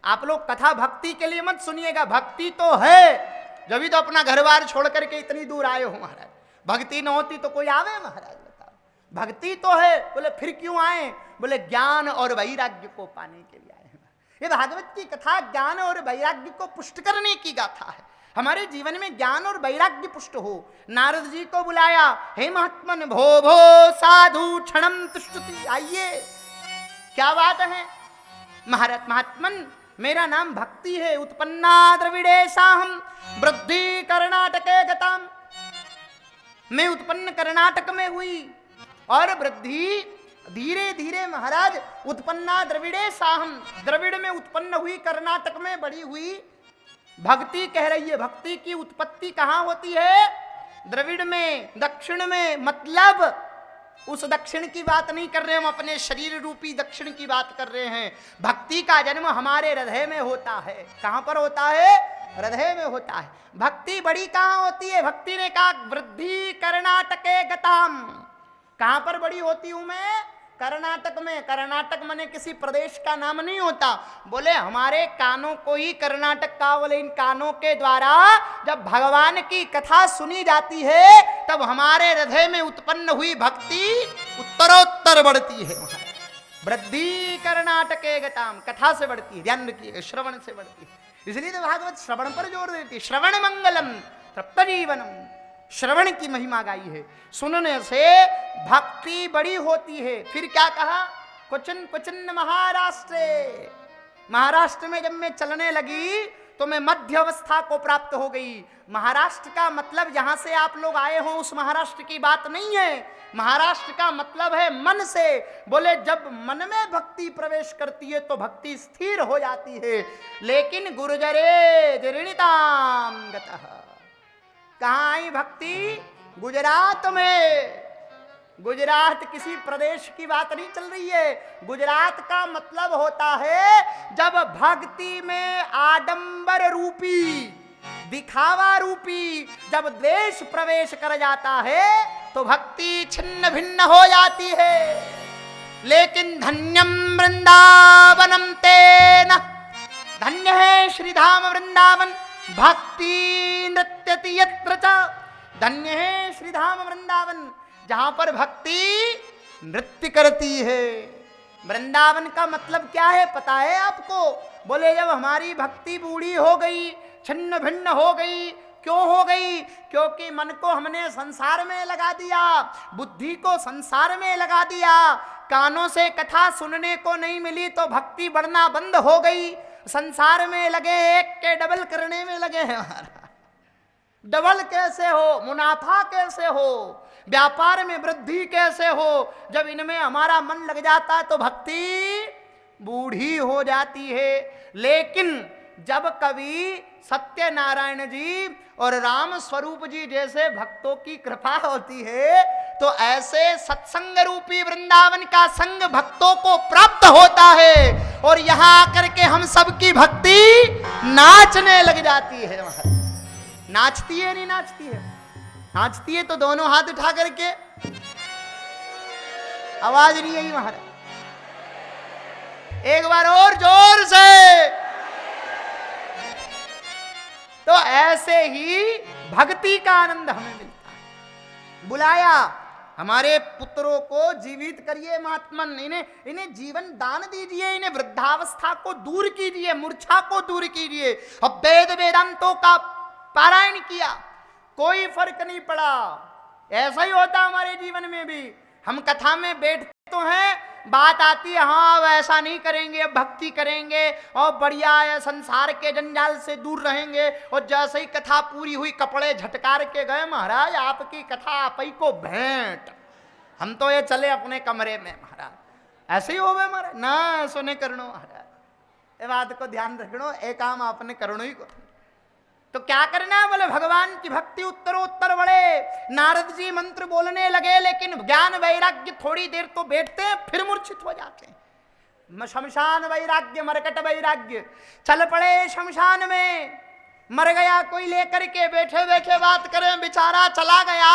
Speaker 2: आप लोग कथा भक्ति के लिए मत सुनिएगा। भक्ति तो है, जब भी तो अपना घर बार छोड़ करके इतनी दूर आए हो महाराज। भक्ति न होती तो कोई आवे महाराज? बताओ। भक्ति तो है। बोले फिर क्यों आए? बोले ज्ञान और वैराग्य को पाने के लिए आए हैं। ये भागवत की कथा ज्ञान और वैराग्य को पुष्ट करने की गाथा है। हमारे जीवन में ज्ञान और वैराग्य पुष्ट हो। नारद जी को बुलाया, हे महात्मन भो भो साधु क्षणम तुष्टुति, आइए क्या बात है महाराज महात्मन, मेरा नाम भक्ति है। उत्पन्ना द्रविड़ेशाहम वृद्धि कर्नाटके गताम, मैं उत्पन्न कर्नाटक में हुई और वृद्धि धीरे धीरे महाराज उत्पन्ना द्रविड़ेशाहम, द्रविड़ में उत्पन्न हुई, कर्नाटक में बड़ी हुई। भक्ति कह रही है, भक्ति की उत्पत्ति कहां होती है? द्रविड़ में, दक्षिण में। मतलब उस दक्षिण की बात नहीं कर रहे हम, अपने शरीर रूपी दक्षिण की बात कर रहे हैं। भक्ति का जन्म हमारे हृदय में होता है। कहां पर होता है? हृदय में होता है। भक्ति बड़ी कहां होती है? भक्ति ने कहा वृद्धि कर्नाटके गताम, कहां पर बड़ी होती हूं मैं? कर्नाटक में। कर्नाटक माने किसी प्रदेश का नाम नहीं होता। बोले हमारे कानों को ही कर्नाटक का, बोले इन कानों के द्वारा जब भगवान की कथा सुनी जाती है तब हमारे हृदय में उत्पन्न हुई भक्ति उत्तरोत्तर बढ़ती है। वृद्धि कर्नाटके गताम, कथा से बढ़ती है, ध्यान रखिए, श्रवण से बढ़ती है। इसलिए तो भागवत श्रवण पर जोर देती है। श्रवण मंगलम तृप्त जीवनम, श्रवण की महिमा गाई है। सुनने से भक्ति बड़ी होती है। फिर क्या कहा? क्वचिन क्वचिन महाराष्ट्र, महाराष्ट्र में जब मैं चलने लगी तो मैं मध्य अवस्था को प्राप्त हो गई। महाराष्ट्र का मतलब जहां से आप लोग आए हो उस महाराष्ट्र की बात नहीं है। महाराष्ट्र का मतलब है मन से। बोले जब मन में भक्ति प्रवेश करती है तो भक्ति स्थिर हो जाती है। लेकिन गुर्जरे जरिणिताम गतः, कहाँ आई भक्ति? गुजरात में। गुजरात किसी प्रदेश की बात नहीं चल रही है। गुजरात का मतलब होता है जब भक्ति में आडंबर रूपी, दिखावा रूपी जब द्वेष प्रवेश कर जाता है तो भक्ति छिन्न भिन्न हो जाती है। लेकिन धन्यम वृंदावनम तेन, धन्य है श्रीधाम वृंदावन, भक्ति नृत्यति यत्र च, धन्य है श्रीधाम वृंदावन जहां पर भक्ति नृत्य करती है। वृंदावन का मतलब क्या है पता है आपको? बोले जब हमारी भक्ति बूढ़ी हो गई, छिन्न भिन्न हो गई। क्यों हो गई? क्योंकि मन को हमने संसार में लगा दिया, बुद्धि को संसार में लगा दिया, कानों से कथा सुनने को नहीं मिली तो भक्ति बढ़ना बंद हो गई। संसार में लगे, एक के डबल करने में लगे हैं। डबल कैसे हो? मुनाफा कैसे हो? व्यापार में वृद्धि कैसे हो? जब इनमें हमारा मन लग जाता है तो भक्ति बूढ़ी हो जाती है। लेकिन जब कभी सत्यनारायण जी और राम स्वरूप जी जैसे भक्तों की कृपा होती है तो ऐसे सत्संग रूपी वृंदावन का संग भक्तों को प्राप्त होता है और यहां आकर के हम सबकी भक्ति नाचने लग जाती है। नाचती है नहीं नाचती है? नाचती है तो दोनों हाथ उठा करके, आवाज नहीं आई महाराज, एक बार और जोर से। तो ऐसे ही भक्ति का आनंद हमें मिलता है। बुलाया हमारे पुत्रों को जीवित करिए महात्मन, इन्हें जीवन दान दीजिए, इन्हें वृद्धावस्था को दूर कीजिए, मूर्छा को दूर कीजिए। अब वेद वेदांतों का पारायण किया, कोई फर्क नहीं पड़ा। ऐसा ही होता हमारे जीवन में भी। हम कथा में बैठते तो हैं, बात आती है हाँ अब ऐसा नहीं करेंगे, अब भक्ति करेंगे और बढ़िया है, संसार के जंजाल से दूर रहेंगे। और जैसे ही कथा पूरी हुई कपड़े झटकार के गए, महाराज आपकी कथा आप ही को भेंट, हम तो ये चले अपने कमरे में। महाराज ऐसे ही हो गए महाराज, ना सुने करणो महाराज, ये बात को ध्यान रखनो, एक काम आपने करणो ही को। तो क्या करना है? बोले भगवान की भक्ति उत्तरोत्तर बढ़े। नारद जी मंत्र बोलने लगे, लेकिन ज्ञान वैराग्य थोड़ी देर तो बैठते हैं फिर मूर्छित हो जाते हैं। शमशान वैराग्य, मरकट वैराग्य, चल पड़े शमशान में। मर गया कोई लेकर के, बैठे बैठे बात करें, बेचारा चला गया।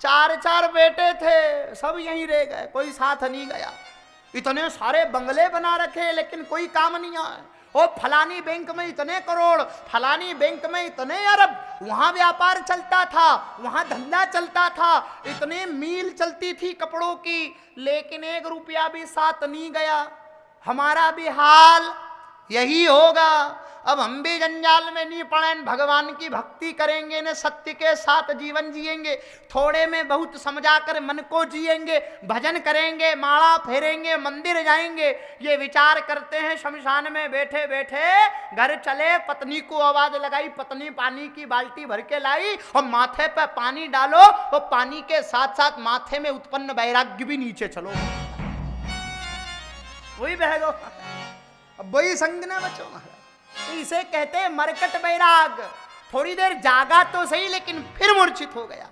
Speaker 2: चार चार बेटे थे, सब यहीं रह गए, कोई साथ नहीं गया। इतने सारे बंगले बना रखे लेकिन कोई काम नहीं आए। और फलानी बैंक में इतने करोड़, फलानी बैंक में इतने अरब, वहां व्यापार चलता था, वहां धंधा चलता था, इतने मील चलती थी कपड़ों की, लेकिन 1 रुपया भी साथ नहीं गया। हमारा भी हाल यही होगा। अब हम भी जंजाल में नहीं पड़े, भगवान की भक्ति करेंगे न सत्य के साथ जीवन जिएंगे, थोड़े में बहुत समझाकर मन को जिएंगे, भजन करेंगे, माला फेरेंगे, मंदिर जाएंगे। ये विचार करते हैं शमशान में बैठे बैठे, घर चले, पत्नी को आवाज लगाई, पत्नी पानी की बाल्टी भर के लाई और माथे पे पानी डालो, और पानी के साथ साथ माथे में उत्पन्न वैराग्य भी नीचे चलो, वही बह गो, अब वही संग न बचो महाराज। इसे कहते हैं मरकट वैराग। थोड़ी देर जागा तो सही लेकिन फिर मूर्छित हो गया।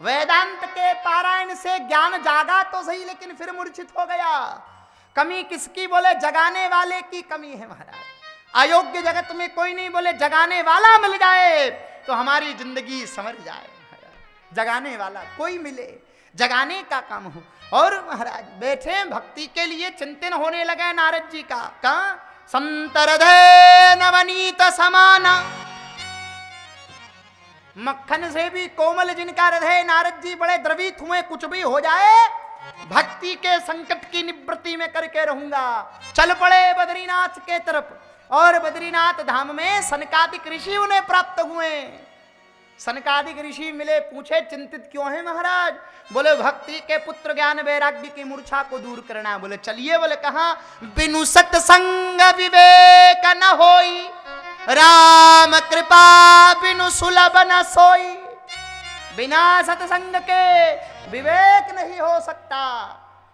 Speaker 2: वेदांत के पारायण से ज्ञान जागा तो सही लेकिन फिर मूर्छित हो गया। कमी किसकी? बोले जगाने वाले की कमी है महाराज। अयोग्य जगत में कोई नहीं, बोले जगाने वाला मिल जाए तो हमारी जिंदगी संवर जाए। जगाने वाला कोई मिले, जगाने का काम हो। और महाराज बैठे भक्ति के लिए चिंतन होने लगे नारद जी का। कहा? संतरधे नवनीत समाना, मक्खन से भी कोमल जिनका हृदय। नारद जी बड़े द्रवित हुए, कुछ भी हो जाए भक्ति के संकट की निवृत्ति में करके रहूंगा। चल पड़े बद्रीनाथ के तरफ, और बद्रीनाथ धाम में सनकादिक ऋषि उन्हें प्राप्त हुए। सनकादिक ऋषि मिले, पूछे चिंतित क्यों है महाराज? बोले भक्ति के पुत्र ज्ञान वैराग्य की मूर्छा को दूर करना। बोले चलिए। बोले कहां? बिनु सत्संग विवेक न होई, राम कृपा बिनु सुलभ न सोई। बिना सत्संग के विवेक नहीं हो सकता।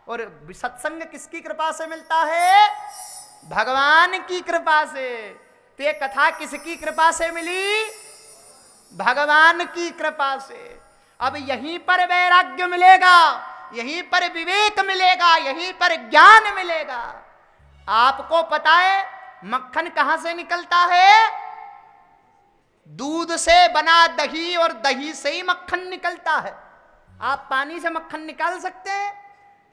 Speaker 2: और सत्संग किसकी कृपा से मिलता है? भगवान की कृपा से। तो ये कथा किसकी कृपा से मिली? भगवान की कृपा से। अब यहीं पर वैराग्य मिलेगा, यहीं पर विवेक मिलेगा, यहीं पर ज्ञान मिलेगा। आपको पता है मक्खन कहां से निकलता है? दूध से बना दही, और दही से ही मक्खन निकलता है। आप पानी से मक्खन निकाल सकते हैं?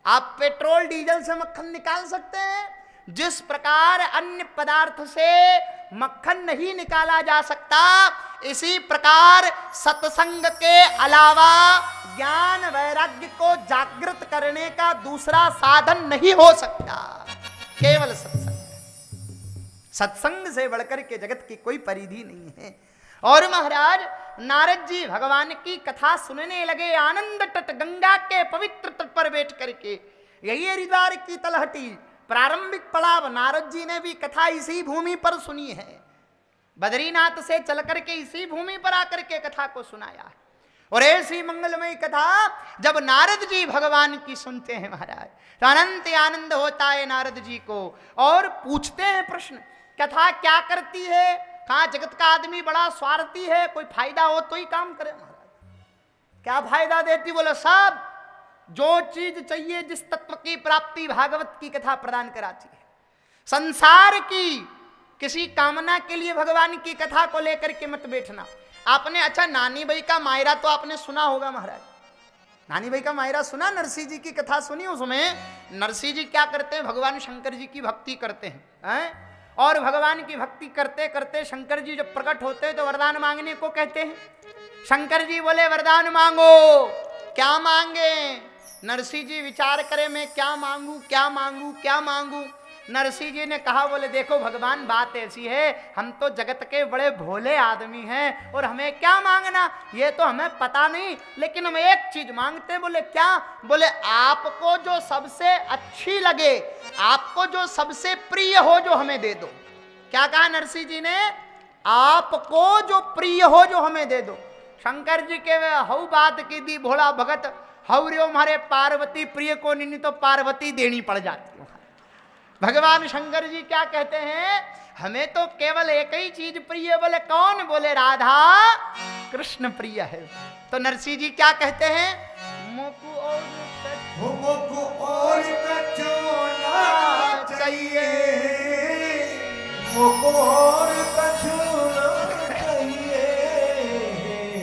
Speaker 2: आप पेट्रोल डीजल से मक्खन निकाल सकते हैं? जिस प्रकार अन्य पदार्थ से मक्खन नहीं निकाला जा सकता, इसी प्रकार सत्संग के अलावा ज्ञान वैराग्य को जागृत करने का दूसरा साधन नहीं हो सकता, केवल सत्संग। सत्संग से बढ़कर के जगत की कोई परिधि नहीं है। और महाराज नारद जी भगवान की कथा सुनने लगे आनंद तट, गंगा के पवित्र तट पर बैठ करके। यही हरिद्वार की तलहटी, प्रारंभिक पड़ाव। नारद जी ने भी कथा इसी भूमि पर सुनी है। बद्रीनाथ से चल करके इसी भूमि पर आकर के कथा को सुनाया है। और ऐसी मंगलमय कथा जब नारद जी भगवान की सुनते हैं महाराज, तो अनंत आनंद होता है नारद जी को। और पूछते हैं प्रश्न, कथा क्या करती है? कहा जगत का आदमी बड़ा स्वार्थी है, कोई फायदा हो तो ही काम करे महाराज। क्या फायदा देती? बोले सब जो चीज चाहिए, जिस तत्व की प्राप्ति भागवत की कथा प्रदान कराती है। संसार की किसी कामना के लिए भगवान की कथा को लेकर के मत बैठना। आपने अच्छा नानी भाई का मायरा तो आपने सुना होगा महाराज। नानी भाई का मायरा सुना? नरसिंह जी की कथा सुनी? उसमें नरसिंह जी क्या करते हैं? भगवान शंकर जी की भक्ति करते हैं। और भगवान की भक्ति करते करते शंकर जी जब प्रकट होते हैं तो वरदान मांगने को कहते हैं। शंकर जी बोले वरदान मांगो। क्या मांगे? नरसिंह जी विचार करे, मैं क्या मांगू, क्या मांगू, क्या मांगू। नरसिंह जी ने कहा, बोले देखो भगवान बात ऐसी है, हम तो जगत के बड़े भोले आदमी हैं और हमें क्या मांगना ये तो हमें पता नहीं, लेकिन हम एक चीज मांगते। बोले क्या? बोले आपको जो सबसे अच्छी लगे, आपको जो सबसे प्रिय हो, जो हमें दे दो। क्या कहा नरसिंह जी ने? आपको जो प्रिय हो जो हमें दे दो। शंकर जी के हऊ बात की दी भोला भगत, हऊ रे हमारे पार्वती प्रिय को नहीं तो पार्वती देनी पड़ जाती है। भगवान शंकर जी क्या कहते हैं? हमें तो केवल एक ही चीज प्रिय। बोले कौन? बोले राधा कृष्ण प्रिय है। तो नरसिंह जी क्या कहते हैं? मोकू
Speaker 3: और कछुना चाहिए, मोको और कछुना चाहिए,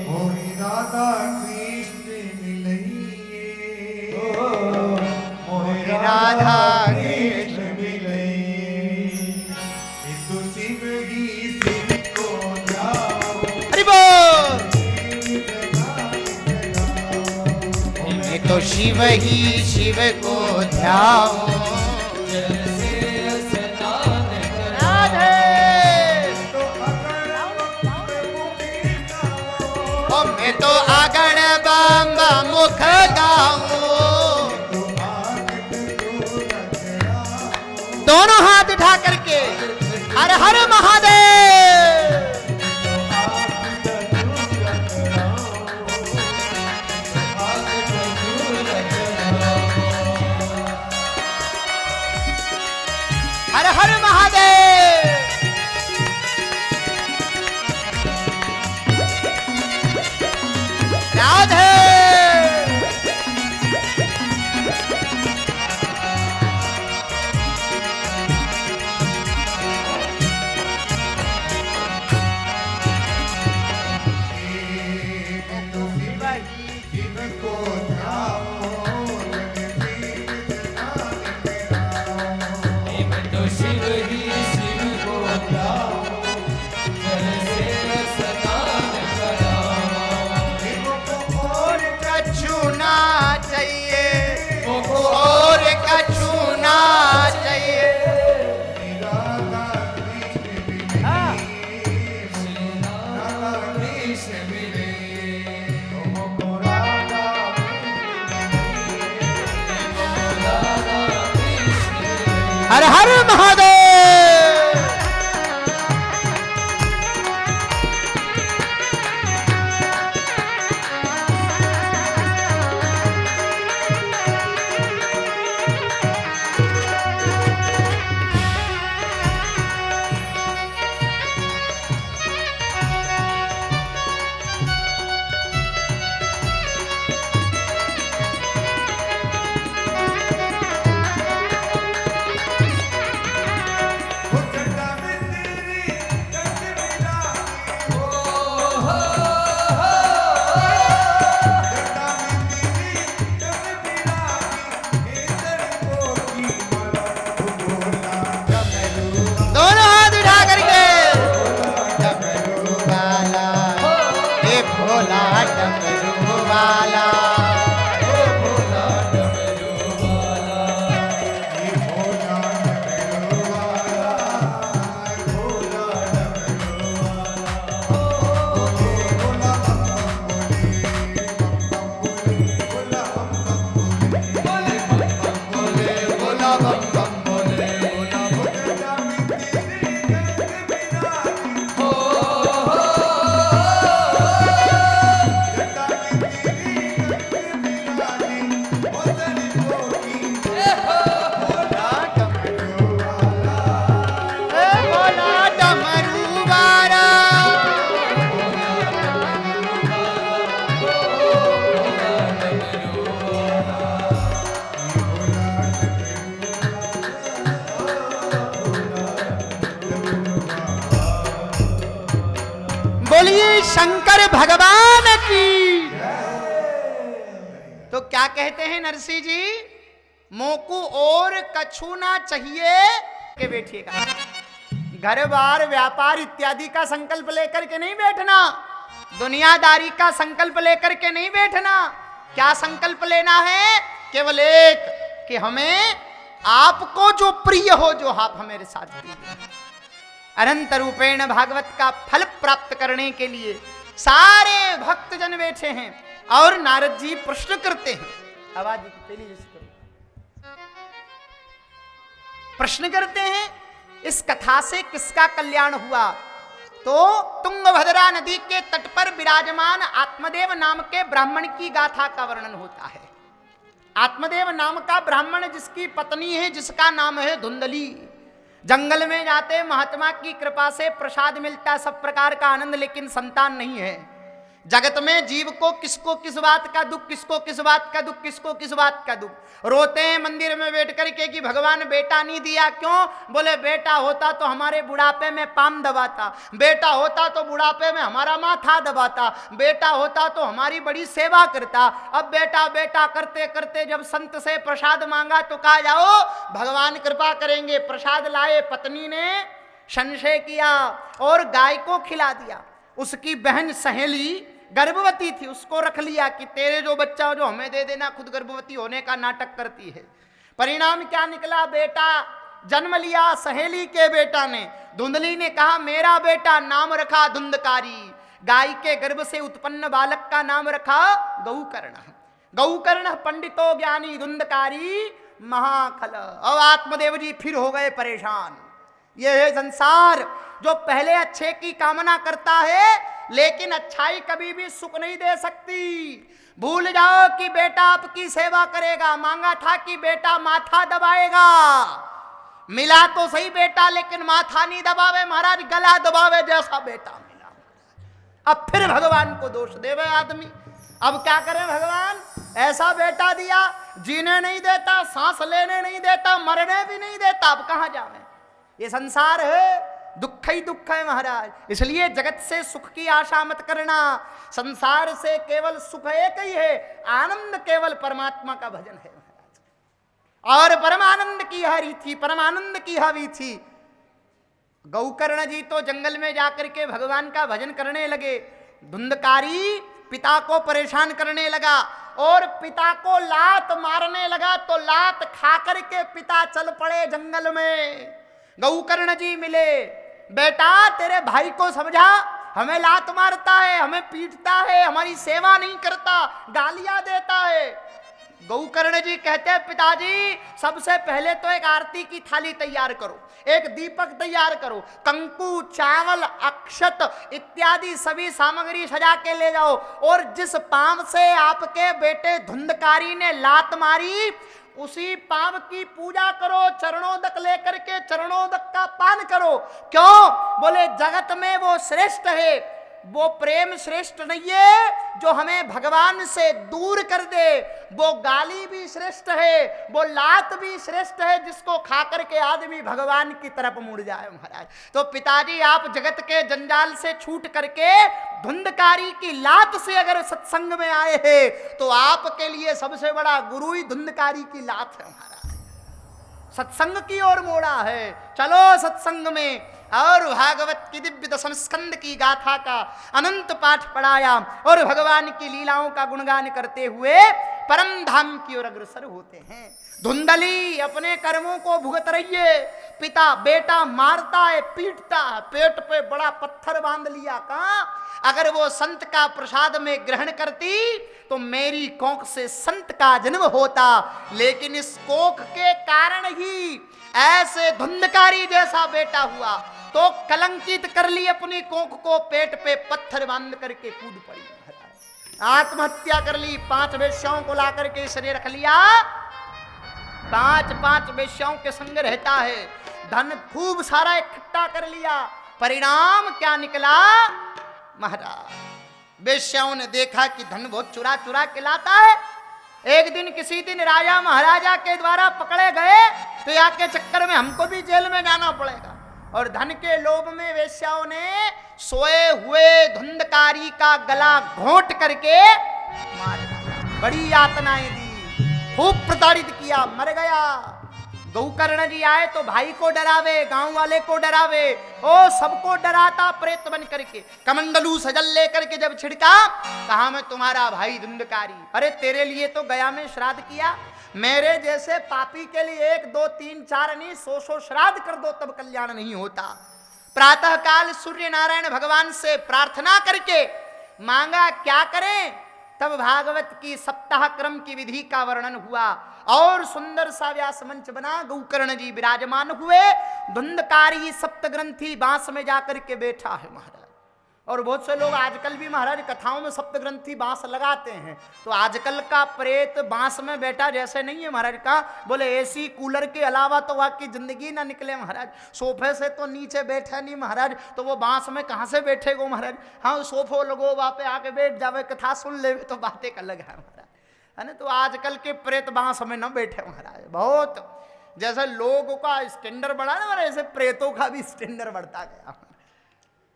Speaker 3: मोरी राधा कृष्ण मिलइए, मोरी राधा कृष्ण मिलइए, तो शिव ही शिव को जाओ।
Speaker 2: हरि बोल। तो शिव ही शिव को ध्याओ। राधे ओ मैं तो आगण बम मुख गाऊं, दोनों हाथ उठा करके हर हर महादेव। हर हर महादेव। राधे हर हर महादेव। बोलिए शंकर भगवान की। तो क्या कहते हैं नरसिंह जी, मोकू और कछु ना चाहिए के बैठिएगा। घर बार व्यापार इत्यादि का संकल्प लेकर के नहीं बैठना, दुनियादारी का संकल्प लेकर के नहीं बैठना। क्या संकल्प लेना है? केवल एक, कि हमें आपको जो प्रिय हो, जो आप हमारे साथ कीजिए। अनंत रूपेण भागवत का फल प्राप्त करने के लिए सारे भक्त जन बैठे हैं और नारद जी प्रश्न करते हैं। आवाज पहली जैसे करो। प्रश्न करते हैं, इस कथा से किसका कल्याण हुआ? तो तुंगभद्रा नदी के तट पर विराजमान आत्मदेव नाम के ब्राह्मण की गाथा का वर्णन होता है। आत्मदेव नाम का ब्राह्मण जिसकी पत्नी है, जिसका नाम है धुंधली। जंगल में जाते महात्मा की कृपा से प्रसाद मिलता है, सब प्रकार का आनंद, लेकिन संतान नहीं है। जगत में जीव को किसको किस बात का दुख, किसको किस बात का दुख, किसको किस बात का दुख। रोते हैं मंदिर में बैठ करके कि भगवान बेटा नहीं दिया। क्यों? बोले बेटा होता तो हमारे बुढ़ापे में पाम दबाता, बेटा होता तो बुढ़ापे में हमारा माथा दबाता, बेटा होता तो हमारी बड़ी सेवा करता। अब बेटा बेटा करते करते जब संत से प्रसाद मांगा तो कहा जाओ भगवान कृपा करेंगे। प्रसाद लाए, पत्नी ने संशय किया और गाय को खिला दिया। उसकी बहन सहेली गर्भवती थी, उसको रख लिया कि तेरे जो बच्चा हो जो हमें दे देना, खुद गर्भवती होने का नाटक करती है। परिणाम क्या निकला? बेटा जन्म लिया सहेली के बेटा ने। धुंधली ने कहा मेरा बेटा, नाम रखा धुंधकारी। गाय के गर्भ से उत्पन्न बालक का नाम रखा गौकर्ण। गौकर्ण पंडितो ज्ञानी धुंधकारी महाखल। और आत्मदेव जी फिर हो गए परेशान। यह है संसार जो पहले अच्छे की कामना करता है, लेकिन अच्छाई कभी भी सुख नहीं दे सकती। भूल जाओ कि बेटा आपकी सेवा करेगा, मांगा था कि बेटा माथा दबाएगा, मिला तो सही बेटा लेकिन माथा नहीं दबावे महाराज, गला दबावे जैसा बेटा मिला। अब फिर भगवान को दोष देवे आदमी। अब क्या करे भगवान, ऐसा बेटा दिया, जीने नहीं देता, सांस लेने नहीं देता, मरने भी नहीं देता, अब कहां जावे। ये संसार है, दुख ही दुख है महाराज। इसलिए जगत से सुख की आशा मत करना। संसार से केवल सुख एक ही है, आनंद केवल परमात्मा का भजन है महाराज। और परमानंद की हरी थी, परमानंद की हवी थी। गौकर्ण जी तो जंगल में जाकर के भगवान का भजन करने लगे। धुंधकारी पिता को परेशान करने लगा और पिता को लात मारने लगा, तो लात खा करके पिता चल पड़े जंगल में। गौकर्ण जी मिले, बेटा तेरे भाई को समझा, हमें लात मारता है, हमें पीटता है, हमारी सेवा नहीं करता, गालियां देता है। गौकर्ण जी कहते हैं पिताजी सबसे पहले तो एक आरती की थाली तैयार करो, एक दीपक तैयार करो, कंकु चावल अक्षत इत्यादि सभी सामग्री सजा के ले जाओ, और जिस पांव से आपके बेटे धुंधकारी ने लात मारी उसी पांव की पूजा करो, चरणोदक लेकर के चरणोदक का पान करो। क्यों? बोले जगत में वो श्रेष्ठ है, वो प्रेम श्रेष्ठ नहीं है जो हमें भगवान से दूर कर दे, वो गाली भी श्रेष्ठ है, वो लात भी श्रेष्ठ है जिसको खा करके आदमी भगवान की तरफ मुड़ जाए महाराज। तो पिताजी आप जगत के जंजाल से छूट करके धुंधकारी की लात से अगर सत्संग में आए हैं तो आपके लिए सबसे बड़ा गुरु ही धुंधकारी की लात है महाराज। सत्संग की ओर मोड़ा है, चलो सत्संग में। और भागवत की दिव्य दशम स्कंद की गाथा का अनंत पाठ पढ़ाया और भगवान की लीलाओं का गुणगान करते हुए परम धाम की ओर अग्रसर होते हैं। धुंधली अपने कर्मों को भुगत रही है, पिता बेटा मारता है, पीटता है, पेट पे बड़ा पत्थर बांध लिया। कहाँ? अगर वो संत का प्रसाद में ग्रहण करती तो मेरी कोख से संत का जन्म होता, लेकिन इस कोख के कारण ही ऐसे धुंधकारी जैसा बेटा हुआ तो कलंकित कर ली अपनी कोख को, पेट पे पत्थर बांध करके कूद पड़ी, आत्महत्या कर ली। 5 वेश्याओं को ला करके इसने रख लिया, 5 वेश्याओं के संग रहता है, धन खूब सारा इकट्ठा कर लिया। परिणाम क्या निकला महाराज? वेश्याओं ने देखा कि धन बहुत चुरा चुरा के लाता है। एक दिन किसी दिन राजा महाराजा के द्वारा पकड़े गए तो यहाँ के चक्कर में हमको भी जेल में जाना पड़ेगा, और धन के लोभ में वेश्याओं ने सोए हुए धुंधकारी का गला घोंट करके मार डाला, बड़ी यातनाएं दी, खूब प्रताड़ित किया, मर गया। गौकर्ण जी आए तो भाई को डरावे, गांव वाले को डरावे, ओ सबको डराता प्रेत बन करके। कमंडलू सजल लेकर के जब छिड़का, कहा मैं तुम्हारा भाई धुंधकारी। अरे तेरे लिए तो गया में श्राद्ध किया, मेरे जैसे पापी के लिए 1 2 3 4 नहीं 100 श्राद्ध कर दो तब कल्याण नहीं होता। प्रातः काल सूर्य नारायण भगवान से प्रार्थना करके मांगा क्या करें, तब भागवत की सप्ताह क्रम की विधि का वर्णन हुआ और सुंदर सा व्यास मंच बना। गौकर्ण जी विराजमान हुए, धुंधकारी सप्तग्रंथी बांस में जाकर के बैठा है महाराज। और बहुत से लोग आजकल भी महाराज कथाओं में सप्तग्रंथी बांस लगाते हैं, तो आजकल का प्रेत बांस में बैठा जैसे नहीं है महाराज। का बोले एसी कूलर के अलावा तो आपकी जिंदगी ना निकले महाराज। सोफे से तो नीचे बैठे नहीं महाराज, तो वो बांस में कहाँ से बैठेगो महाराज। हाँ सोफो लगो वहाँ पे आके बैठ जावे, कथा सुन ले तो बातें अलग है महाराज, है ना। तो आजकल के प्रेत बांस में न बैठे महाराज। बहुत जैसे लोगों का स्टैंडर्ड बढ़ा ना, ऐसे प्रेतों का भी स्टैंडर्ड बढ़ता गया।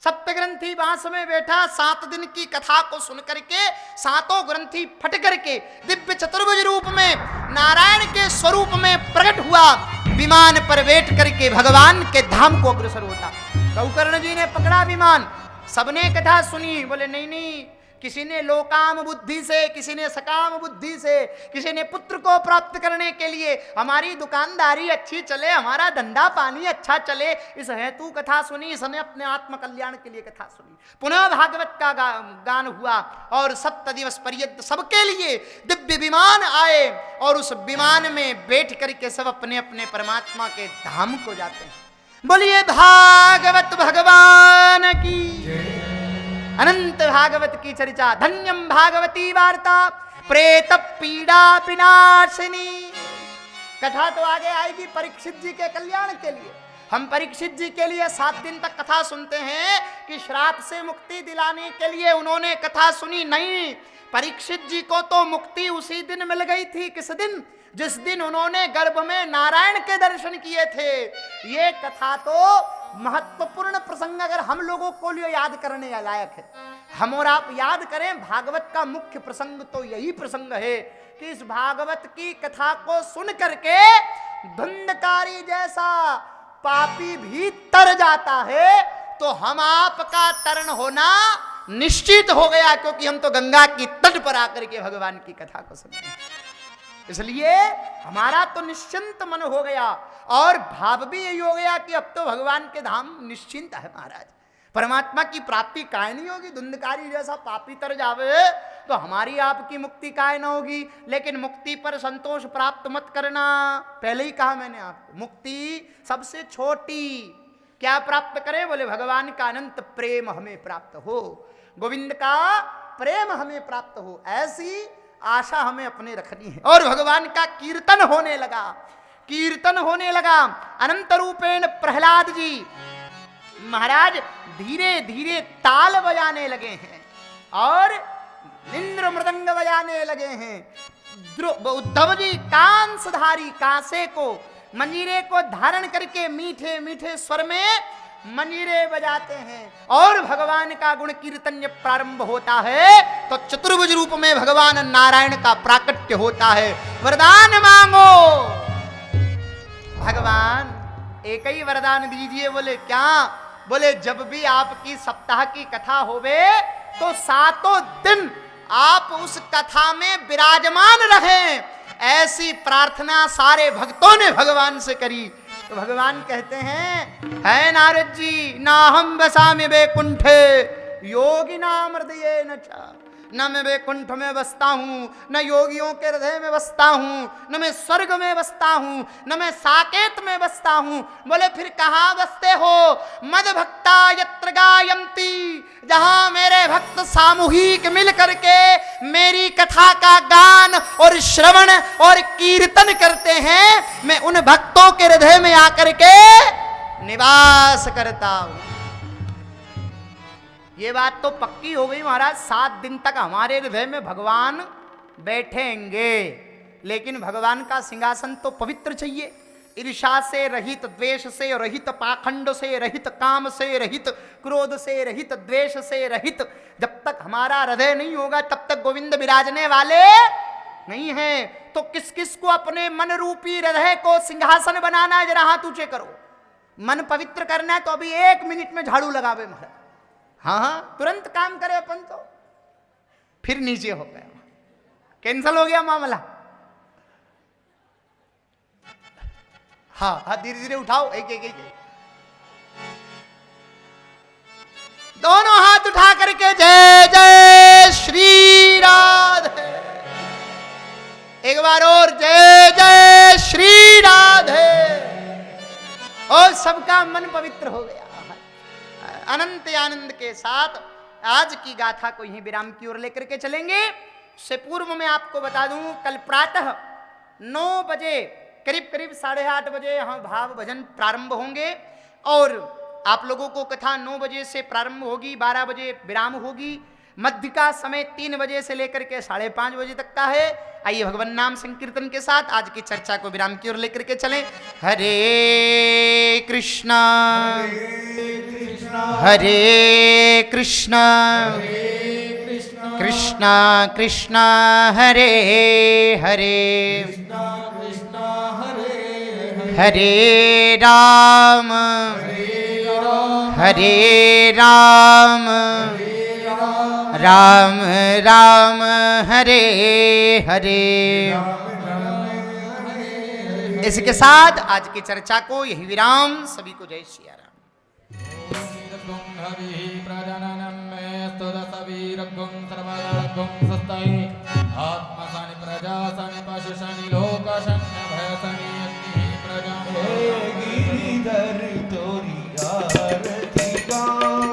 Speaker 2: सप्तग्रंथी बांस में बैठा, 7 दिन की कथा को सुन करके 7 ग्रंथी फट करके दिव्य चतुर्भुज रूप में नारायण के स्वरूप में प्रकट हुआ। विमान पर बैठ करके भगवान के धाम को अग्रसर होता। गौकर्ण जी ने पकड़ा विमान, सबने कथा सुनी, बोले नहीं नहीं किसी ने लोकाम बुद्धि से, किसी ने सकाम बुद्धि से, किसी ने पुत्र को प्राप्त करने के लिए हमारी दुकानदारी अच्छी चले, हमारा धंधा पानी अच्छा चले, इस हेतु कथा सुनी, इसने अपने आत्म कल्याण के लिए कथा सुनी। पुनः भागवत का गान हुआ और 7 दिवस पर्यंत सबके लिए दिव्य विमान आए और उस विमान में बैठ करके सब अपने अपने परमात्मा के धाम को जाते हैं। बोलिए भागवत भगवान की, अनंत भागवत की चर्चा। धन्यम भागवती वार्ता प्रेत पीड़ा विनाशिनी। कथा तो आगे आएगी परीक्षित जी के कल्याण के लिए। हम परीक्षित जी के लिए 7 दिन तक कथा सुनते हैं कि श्राप से मुक्ति दिलाने के लिए उन्होंने कथा सुनी। नहीं, परीक्षित जी को तो मुक्ति उसी दिन मिल गई थी। किस दिन? जिस दिन उन्होंने गर्भ में नारायण के दर्शन किए थे। ये कथा तो महत्वपूर्ण प्रसंग अगर हम लोगों को लिए याद करने लायक है। हम और आप याद करें, भागवत का मुख्य प्रसंग तो यही प्रसंग है कि इस भागवत की कथा को सुन करके धुंधकारी जैसा पापी भी तर जाता है, तो हम आपका तरण होना निश्चित हो गया, क्योंकि हम तो गंगा की तट पर आकर के भगवान की कथा को सुन रहे हैं। इसलिए हमारा तो निश्चिंत मन हो गया और भाव भी यही हो गया कि अब तो भगवान के धाम निश्चिंत है महाराज। परमात्मा की प्राप्ति काय नहीं होगी, धुंधकारी जैसा पापी तर जावे तो हमारी आपकी मुक्ति काय न होगी। लेकिन मुक्ति पर संतोष प्राप्त मत करना, पहले ही कहा मैंने आपको, मुक्ति सबसे छोटी। क्या प्राप्त करें? बोले भगवान का अनंत प्रेम हमें प्राप्त हो, गोविंद का प्रेम हमें प्राप्त हो, ऐसी आशा हमें अपने रखनी है। और भगवान का कीर्तन होने लगा, कीर्तन होने लगा। अनंत रूपेण प्रहलाद जी महाराज धीरे धीरे ताल बजाने लगे हैं और इंद्र मृदंग बजाने लगे हैं। उद्धव जी कांसधारी कांसे को, मंजीरे को धारण करके मीठे मीठे स्वर में मंजीरे बजाते हैं और भगवान का गुण कीर्तन जब प्रारंभ होता है तो चतुर्भुज रूप में भगवान नारायण का प्राकट्य होता है। वरदान मांगो, भगवान एक ही वरदान दीजिए। बोले क्या? बोले जब भी आपकी सप्ताह की कथा होवे तो 7 दिन आप उस कथा में विराजमान रहें, ऐसी प्रार्थना सारे भक्तों ने भगवान से करी। तो भगवान कहते हैं, है नारद जी, ना हम बसामि वैकुंठे योगिनाम हृदये न च। न मैं वैकुंठ में बसता हूँ, न योगियों के हृदय में बसता हूँ, न मैं स्वर्ग में बसता हूँ, न मैं साकेत में बसता हूँ। बोले फिर कहाँ बसते हो? मद भक्ता यत्र गायन्ति, जहाँ मेरे भक्त सामूहिक मिल करके मेरी कथा का गान और श्रवण और कीर्तन करते हैं, मैं उन भक्तों के हृदय में आकर के निवास करता हूँ। ये बात तो पक्की हो गई महाराज, 7 दिन तक हमारे हृदय में भगवान बैठेंगे। लेकिन भगवान का सिंहासन तो पवित्र चाहिए, ईर्ष्या से रहित, द्वेष से रहित, पाखंड से रहित, काम से रहित, क्रोध से रहित, द्वेष से रहित। जब तक हमारा हृदय नहीं होगा तब तक गोविंद विराजने वाले नहीं हैं। तो किस किस को अपने मन रूपी हृदय को सिंहासन बनाना है? जरा हाथ ऊंचे करो। मन पवित्र करना है तो अभी 1 मिनट में झाड़ू लगावे महाराज। हाँ, तुरंत काम करे अपन तो। फिर नीचे हो गया, कैंसल हो गया मामला। हाँ, धीरे धीरे उठाओ, एक एक एक दोनों हाथ उठा करके जय जय श्री राधे। एक बार और जय जय श्री राधे। और सबका मन पवित्र हो गया। अनंत आनंद के साथ आज की गाथा को यहीं विराम की ओर लेकर के चलेंगे। से पूर्व में आपको बता दूं, कल प्रातः 9 बजे करीब 8:30 बजे यहाँ भाव भजन प्रारंभ होंगे और आप लोगों को कथा 9 बजे से प्रारंभ होगी, 12 बजे विराम होगी। मध्य का समय 3 बजे से लेकर के 5:30 बजे तक का है। आइए भगवान नाम संकीर्तन के साथ आज की चर्चा को विराम की ओर लेकर के चलें। हरे कृष्णा हरे कृष्णा कृष्णा कृष्णा हरे हरे हरे राम हरे राम
Speaker 1: राम राम हरे हरे। इसके साथ आज की चर्चा को यही विराम। सभी को जय सिया राम।
Speaker 3: गिरिधर तोरी आरती गाऊं,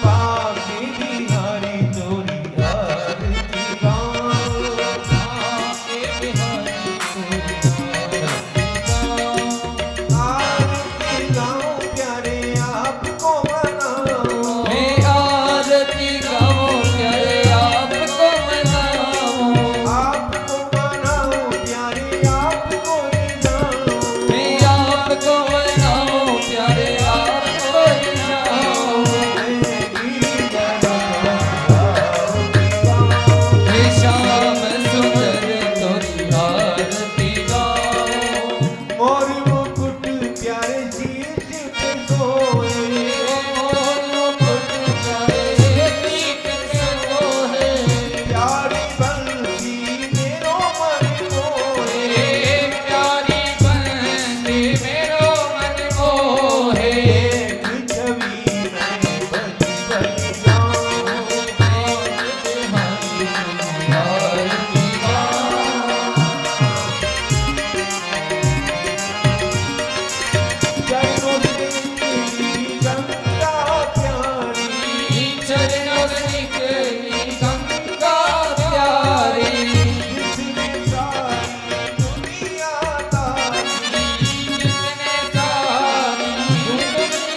Speaker 3: पापी बिहारी तोरी आरती गाऊं, आरती गाऊं प्यारे आपको मनाऊं,
Speaker 4: आरती गाओ प्यारे आपको मनाओ,
Speaker 3: आपको मनाऊं प्यारे आपको रिझाऊं,
Speaker 4: मैं आपको मनाओ प्यारे आपको रिझाओ, हे श्याम सुंदर तोरी आरती गाओ,
Speaker 3: मोर मुकुट प्यारे शीश पे सोए,
Speaker 4: मोर मुकुट प्यारे शीश पे सोहे,
Speaker 3: प्यारी बंसी मेरो मन मोहे,
Speaker 4: प्यारी बंसी मेरो मन मोहे,
Speaker 3: एक छवि में बच बच जाऊं,
Speaker 4: आरती गाओ,
Speaker 3: चरणों से निकली गंगा प्यारी,
Speaker 4: चरणों से निकली गंगा प्यारी,
Speaker 3: जिसने सारी दुनिया तारी,
Speaker 4: जिसने सारी दुनिया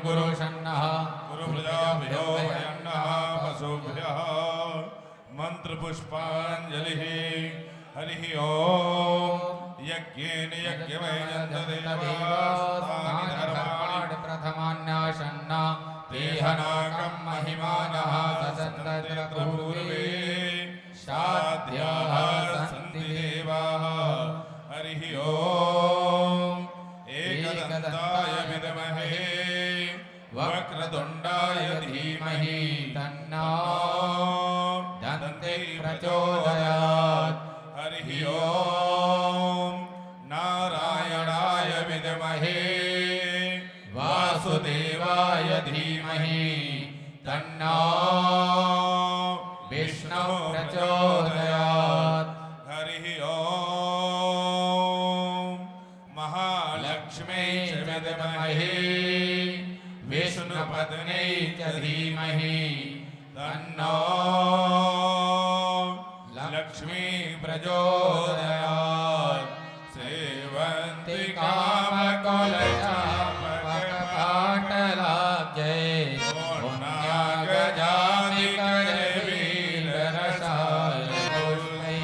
Speaker 4: कुरु सन्नः
Speaker 5: कुरु प्रजाभ्यो वयन्नः पशुभ्यः मन्त्रपुष्पाञ्जलिः हरिः ओम् यज्ञेन यज्ञमयजन्ते देवास्तानि धर्माणि
Speaker 4: प्रथमान्यासन्न तेहनाकं महिमानः ससन्तत्र पूर्वे साध्याः सन्ति देवाः
Speaker 5: हरिः ओम् एकदन्ताय विद्महे
Speaker 4: वक्रतुण्डाय धीमहि तन्नो दन्ते प्रचोदयात्
Speaker 5: हरिः ओम् नारायणाय विद्महे
Speaker 4: वासुदेवाय धीमहि तन्नो विष्णु प्रचोदयात्
Speaker 5: हरिः ओम् महालक्ष्मी च विद्महे
Speaker 4: विष्णुपत्नी च धीमहि तन्नो लक्ष्मी प्रचोदयात् सेवन्ति कामकुलचापकपाटलाब्जे पुण्यागजादिकरवीररसाय पुष्पै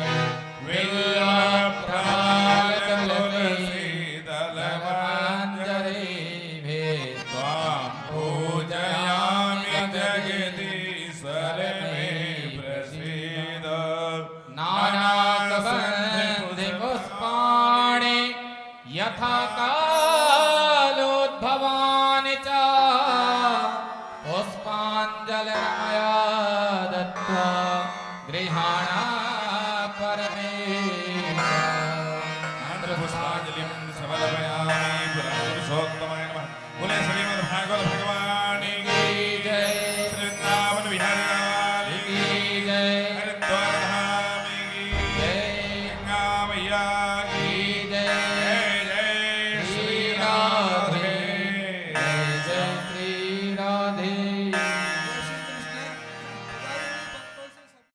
Speaker 4: विल्लप्रमालतुलसीदलमाञ्जरीभिः त्वां पूजयामि